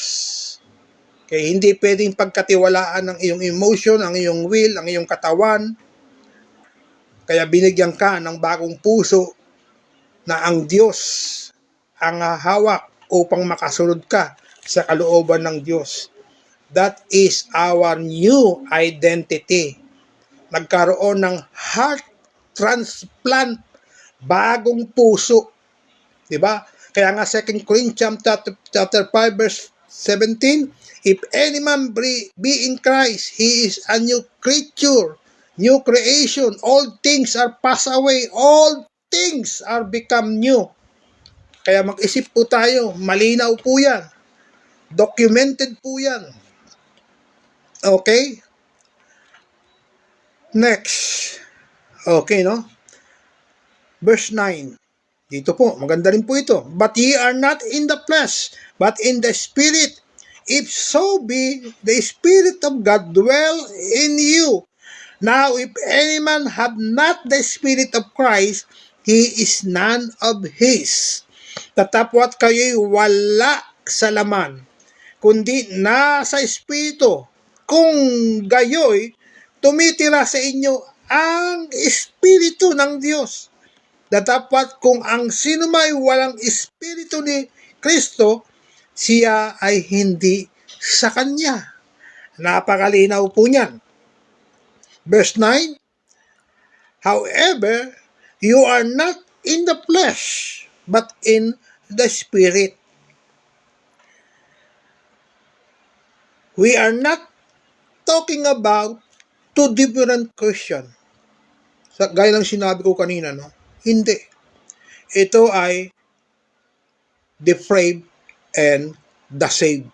Kaya hindi pwedeng pagkatiwalaan ng iyong emotion, ang iyong will, ang iyong katawan. Kaya binigyan ka ng bagong puso na ang Diyos ang hawak upang makasunod ka sa kalooban ng Diyos. That is our new identity. Nagkaroon ng heart transplant, bagong puso. Diba? Kaya nga 2 Corinthians chapter 5 verse 17, if any man be in Christ, he is a new creature, new creation. All things are passed away. All things are become new. Kaya mag-isip po tayo, malinaw po yan. Documented po yan. Okay? Next. Okay, no? Verse 9. Dito po, maganda rin po ito. But ye are not in the flesh, but in the Spirit. If so be the Spirit of God dwell in you. Now, if any man have not the Spirit of Christ, he is none of His. Tatapwat kayo'y wala sa laman, kundi nasa Espiritu. Kung gayo'y tumitira sa inyo ang Espiritu ng Diyos. Datapwat kung ang sino may walang Espiritu ni Kristo, siya ay hindi sa Kanya. Napakalinaw po niyan. Verse 9, however, you are not in the flesh, but in the Spirit. We are not talking about two different Christians. Gaya lang sinabi ko kanina, no? Hindi. Ito ay depraved and the saved.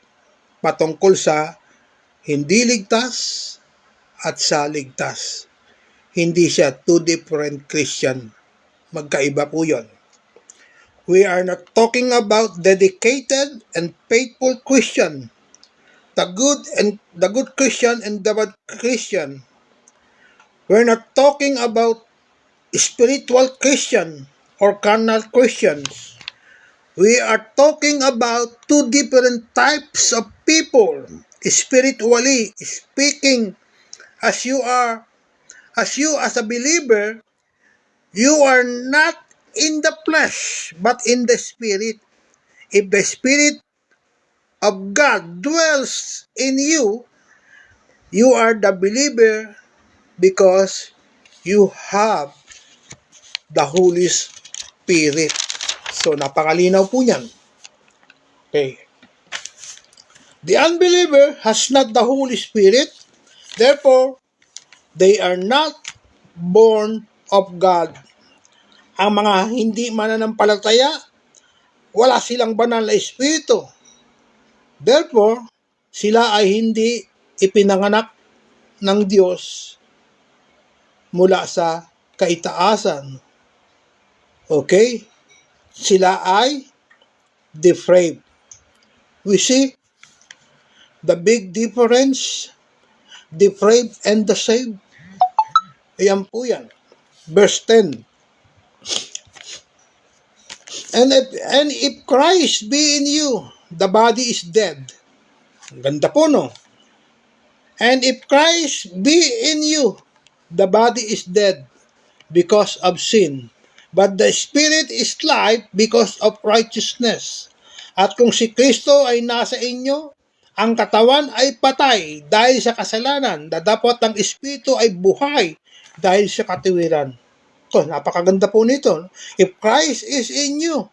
Patungkol sa hindi ligtas at sa ligtas. Hindi siya two different Christian. Magkaiba po yun. We are not talking about dedicated and faithful Christian. The good Christian and the bad Christian. We're not talking about spiritual Christian or carnal Christians. We are talking about two different types of people. Spiritually speaking, as you as a believer, you are not in the flesh, but in the spirit. If the spirit of God dwells in you, you are the believer because you have the Holy Spirit. So, napakalinaw po niyan. Okay. The unbeliever has not the Holy Spirit, therefore, they are not born of God. Ang mga hindi mananampalataya, wala silang banal na espiritu. Therefore, sila ay hindi ipinanganak ng Diyos mula sa kaitaasan. Okay? Sila ay depraved. We see the big difference, depraved and the saved. Ayan po yan. Verse 10. And if Christ be in you, the body is dead. Ganda po, no? And if Christ be in you, the body is dead because of sin. But the spirit is life because of righteousness. At kung si Kristo ay nasa inyo, ang katawan ay patay dahil sa kasalanan, dapat ang espiritu ay buhay dahil sa katiwiran. So, napakaganda po nito. If Christ is in you,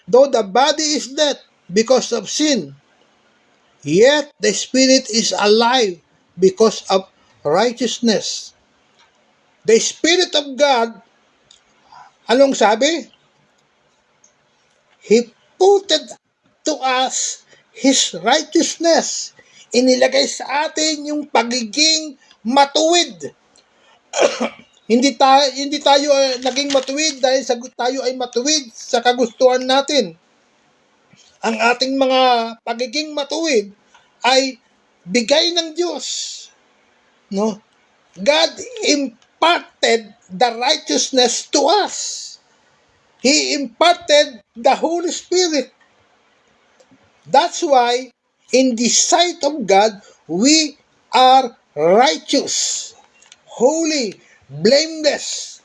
though the body is dead because of sin, yet the spirit is alive because of righteousness. The Spirit of God, anong sabi? He putted to us His righteousness. Inilagay sa atin yung pagiging matuwid. Hindi tayo naging matuwid dahil tayo ay matuwid sa kagustuhan natin. Ang ating mga pagiging matuwid ay bigay ng Diyos. No? God imparted the righteousness to us. He imparted the Holy Spirit. That's why, in the sight of God, we are righteous, holy, blameless,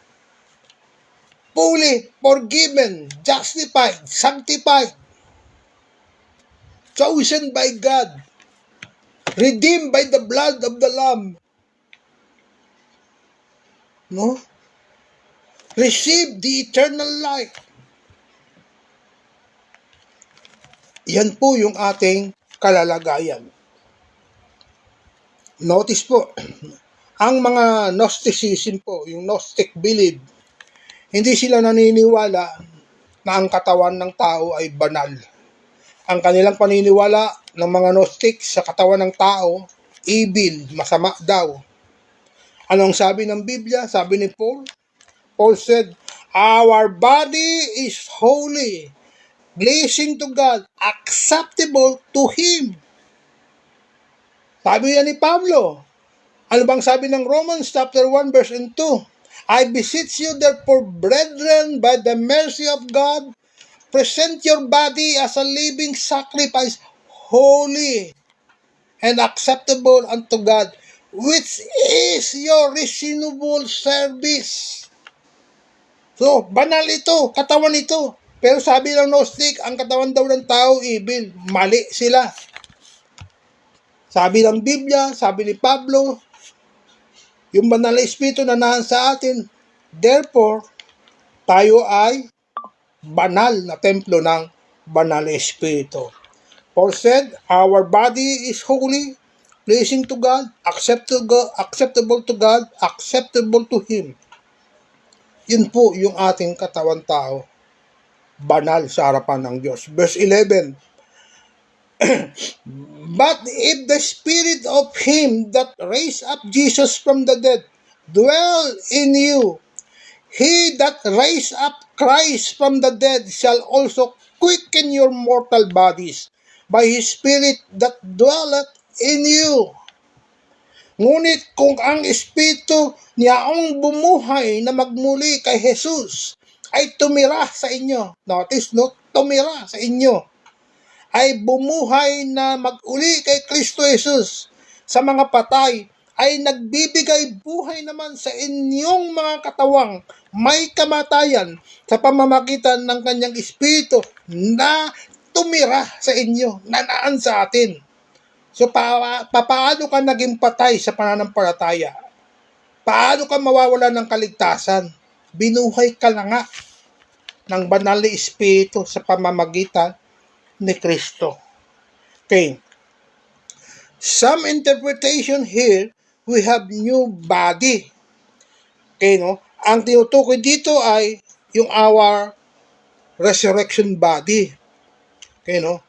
fully forgiven, justified, sanctified, chosen by God, redeemed by the blood of the Lamb. No? Receive the eternal life. Yan po yung ating kalalagayan. Notice po, ang mga Gnosticism po, yung Gnostic belief, hindi sila naniniwala na ang katawan ng tao ay banal. Ang kanilang paniniwala ng mga Gnostic sa katawan ng tao, evil, masama daw. Anong sabi ng Biblia? Sabi ni Paul? Paul said, our body is holy, pleasing to God, acceptable to Him. Sabi yan ni Pablo. Ano bang sabi ng Romans chapter 1 verse 2? I beseech you therefore, brethren, by the mercy of God, present your body as a living sacrifice, holy and acceptable unto God, which is your reasonable service. So, banal ito, katawan ito. Pero sabi ng Gnostic, ang katawan daw ng tao, evil. Mali sila. Sabi ng Biblia, sabi ni Pablo, yung banal na espiritu na nasa atin, therefore, tayo ay banal na templo ng banal na espiritu. Paul said, our body is holy, pleasing to God, acceptable to God, acceptable to Him. Yun po yung ating katawan tao, banal sa harapan ng Diyos. Verse 11, but if the spirit of Him that raised up Jesus from the dead dwell in you. He that raised up Christ from the dead shall also quicken your mortal bodies by His Spirit that dwelleth in you. Ngunit kung ang Espiritu niyaong bumuhay na magmuli kay Jesus ay tumira sa inyo, notice, no? Tumira sa inyo, ay bumuhay na mag-uli kay Kristo Jesus sa mga patay, ay nagbibigay buhay naman sa inyong mga katawang may kamatayan sa pamamagitan ng kanyang Espiritu na tumira sa inyo, nanaan sa atin. So, paano ka naging patay sa pananampalataya? Paano ka mawawala ng kaligtasan? Binuhay ka na nga ng banal na Espiritu sa pamamagitan ni Kristo. Okay. Some interpretation here, we have new body. Okay, no? Ang tinutukoy dito ay yung our resurrection body. Okay, no?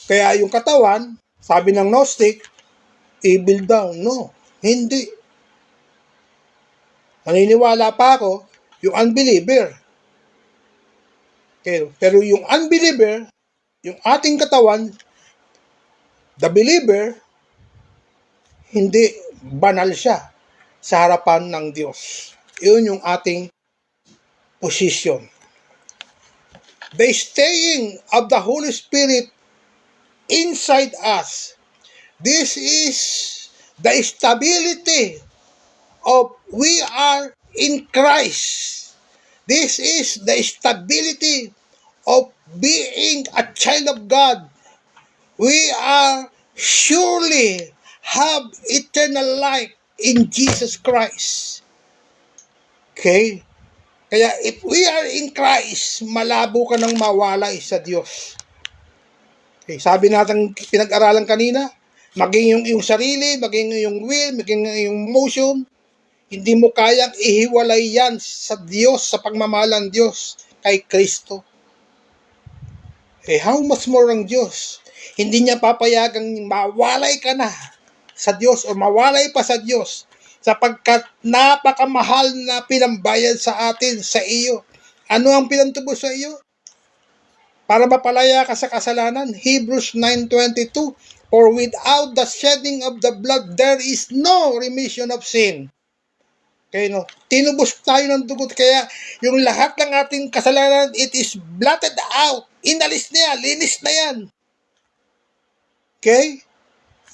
Kaya yung katawan, sabi ng Gnostic, evil daw. No, hindi. Maniniwala pa ako, yung unbeliever. Okay, pero yung unbeliever, yung ating katawan, the believer, hindi, banal siya sa harapan ng Diyos. Yun yung ating position. The staying of the Holy Spirit inside us. This is the stability of we are in Christ. This is the stability of being a child of God. We are surely have eternal life in Jesus Christ. Okay? Kaya if we are in Christ, malabo ka nang mawalay sa Diyos. Okay, sabi natin pinag-aralan kanina, maging yung sarili, maging yung will, maging yung motion, hindi mo kayang ihiwalay yan sa Diyos, sa pagmamahal ng Diyos kay Kristo. How much more ang Diyos? Hindi niya papayagang mawalay ka na sa Diyos o mawalay pa sa Diyos sapagkat napakamahal na pinambayad sa atin, sa iyo. Ano ang pinantubos sa iyo? Para mapalaya ka sa kasalanan. Hebrews 9:22, for without the shedding of the blood, there is no remission of sin. Okay, no? Tinubos tayo ng dugo. Kaya yung lahat ng ating kasalanan, it is blotted out. Inalis na yan. Linis na yan. Okay?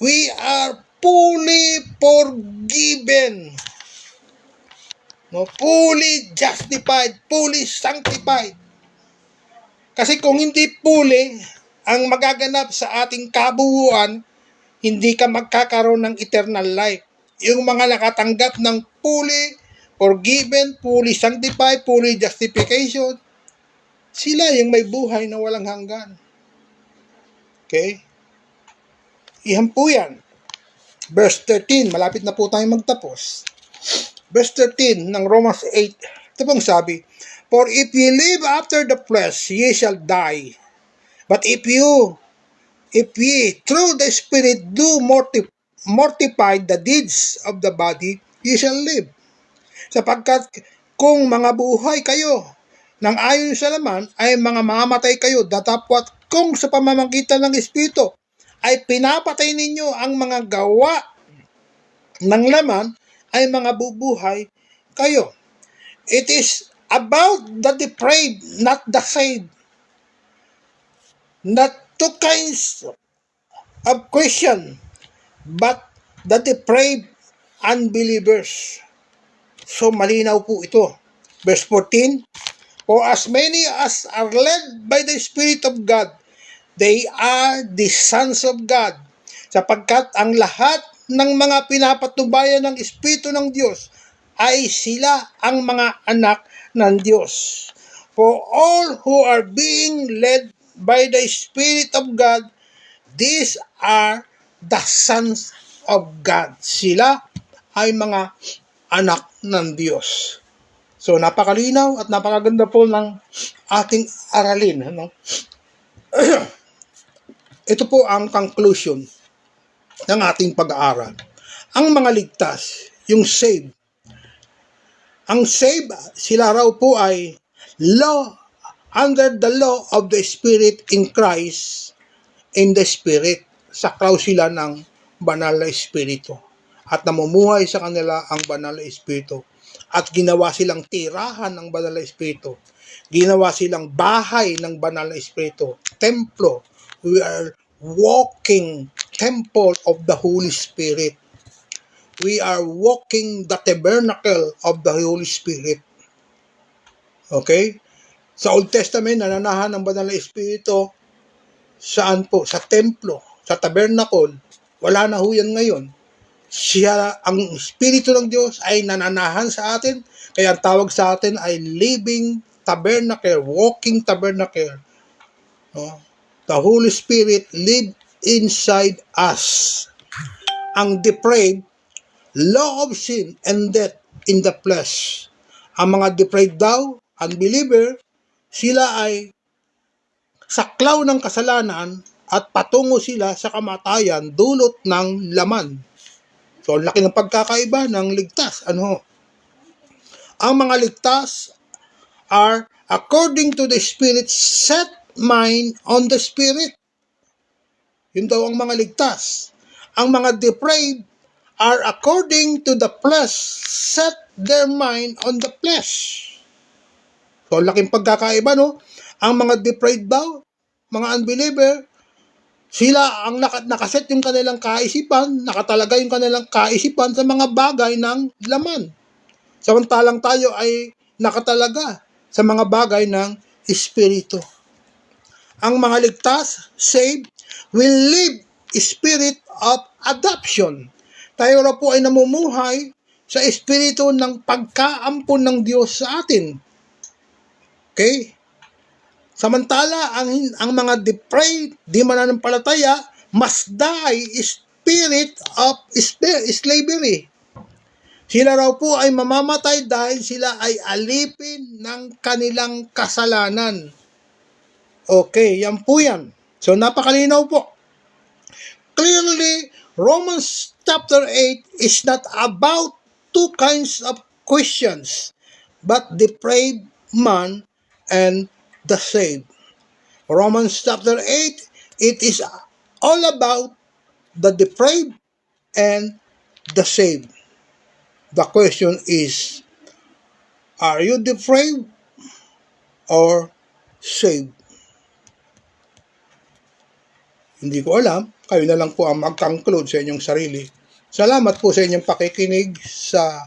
We are fully forgiven. No? Fully justified. Fully sanctified. Kasi kung hindi fully ang magaganap sa ating kabuuan, hindi ka magkakaroon ng eternal life. Yung mga nakatanggap ng fully forgiven, fully sanctified, fully justification, sila yung may buhay na walang hanggan. Okay? Iyan po yan. Verse 13, malapit na po tayong magtapos. Verse 13 ng Romans 8, ito pong sabi, for if ye live after the flesh, ye shall die. But if ye through the Spirit do mortify the deeds of the body, ye shall live. Sapagkat kung mga buhay kayo nang ayon sa laman, ay mga mamatay kayo, datapwat kung sa pamamagitan ng Espiritu ay pinapatay ninyo ang mga gawa ng laman, ay mga bubuhay kayo. It is about the depraved, not the saved. Not two kinds of Christian, but the depraved unbelievers. So malinaw po ito. Verse 14, for as many as are led by the Spirit of God, they are the sons of God. Sapagkat ang lahat ng mga pinapatubayan ng Espiritu ng Diyos ay sila ang mga anak ng Diyos. For all who are being led by the Spirit of God, these are the sons of God. Sila ay mga anak ng Diyos. So, napakalinaw at napakaganda po ng ating aralin. Ano? Ito po ang conclusion ng ating pag-aaral. Ang mga ligtas, yung saved, Ang saved, sila raw po ay under the law of the Spirit in Christ, in the Spirit. Saklaw sila ng banal na Espiritu. At namumuhay sa kanila ang banal na Espiritu. At ginawa silang tirahan ng banal na Espiritu. Ginawa silang bahay ng banal na Espiritu. Templo. We are walking temple of the Holy Spirit. We are walking the tabernacle of the Holy Spirit. Okay? Sa Old Testament, nananahan ng banal na Espiritu, saan po? Sa templo, sa tabernacle. Wala na ho yan ngayon. Siya, ang Espiritu ng Diyos ay nananahan sa atin, kaya ang tawag sa atin ay living tabernacle, walking tabernacle. The Holy Spirit live inside us. Ang depraved, law of sin and death in the flesh. Ang mga depraved daw, unbeliever, sila ay saklaw ng kasalanan at patungo sila sa kamatayan dulot ng laman. So, ang laki ng pagkakaiba ng ligtas. Ano? Ang mga ligtas are according to the Spirit set mind on the Spirit. Yun daw ang mga ligtas. Ang mga depraved are according to the flesh set their mind on the flesh. So, laking pagkakaiba, no? Ang mga depraved daw, mga unbeliever, sila ang nakaset yung kanilang kaisipan, nakatalaga yung kanilang kaisipan sa mga bagay ng laman. Samantalang tayo ay nakatalaga sa mga bagay ng Espiritu. Ang mga ligtas, saved, will live spirit of adoption. Tayo na po ay namumuhay sa espiritu ng pagkaampon ng Diyos sa atin. Okay? Samantala, ang mga depraved, di mananampalataya, must die spirit of slavery. Sila raw po ay mamamatay dahil sila ay alipin ng kanilang kasalanan. Okay, yan po yan. So, napakalinaw po. Clearly, Romans chapter 8 is not about two kinds of questions, but depraved man and the saved. Romans chapter 8, it is all about the depraved and the saved. The question is, are you depraved or saved? Hindi ko alam. Kayo na lang po ang mag-conclude sa inyong sarili. Salamat po sa inyong pakikinig sa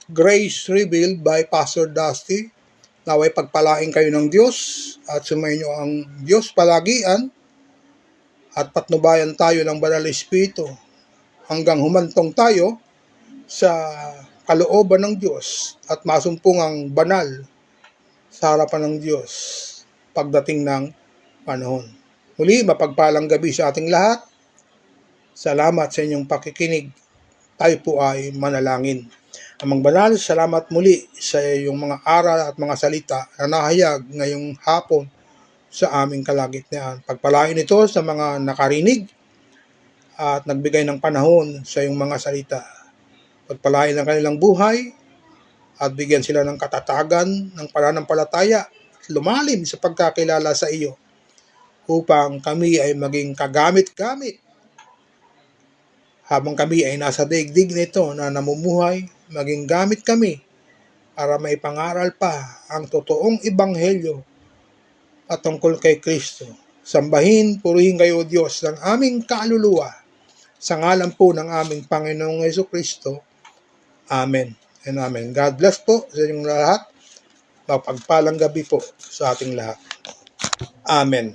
Grace Revealed by Pastor Dusty. Naway pagpalain kayo ng Diyos at sumayin nyo ang Diyos palagian at patnubayan tayo ng Banal na Espiritu hanggang humantong tayo sa kalooban ng Diyos at masumpong ang banal sa harapan ng Diyos pagdating ng panahon. Muli, mapagpalang gabi sa ating lahat. Salamat sa inyong pakikinig. Tayo po ay manalangin. Amang banal, salamat muli sa iyong mga aral at mga salita na nahayag ngayong hapon sa aming kalagitnaan. Pagpalain ito sa mga nakarinig at nagbigay ng panahon sa iyong mga salita. Pagpalain ang kanilang buhay at bigyan sila ng katatagan ng pananampalataya at lumalim sa pagkakilala sa iyo upang kami ay maging kagamit-gamit habang kami ay nasa daigdig nito na namumuhay, maging gamit kami para may pangaral pa ang totoong ebanghelyo patungkol kay Kristo. Sambahin, purihin kayo, Diyos, ng aming kaluluwa sa ngalan po ng aming Panginoong Jesucristo. Amen and amen. God bless po sa inyong lahat. Mapagpalang gabi po sa ating lahat. Amen.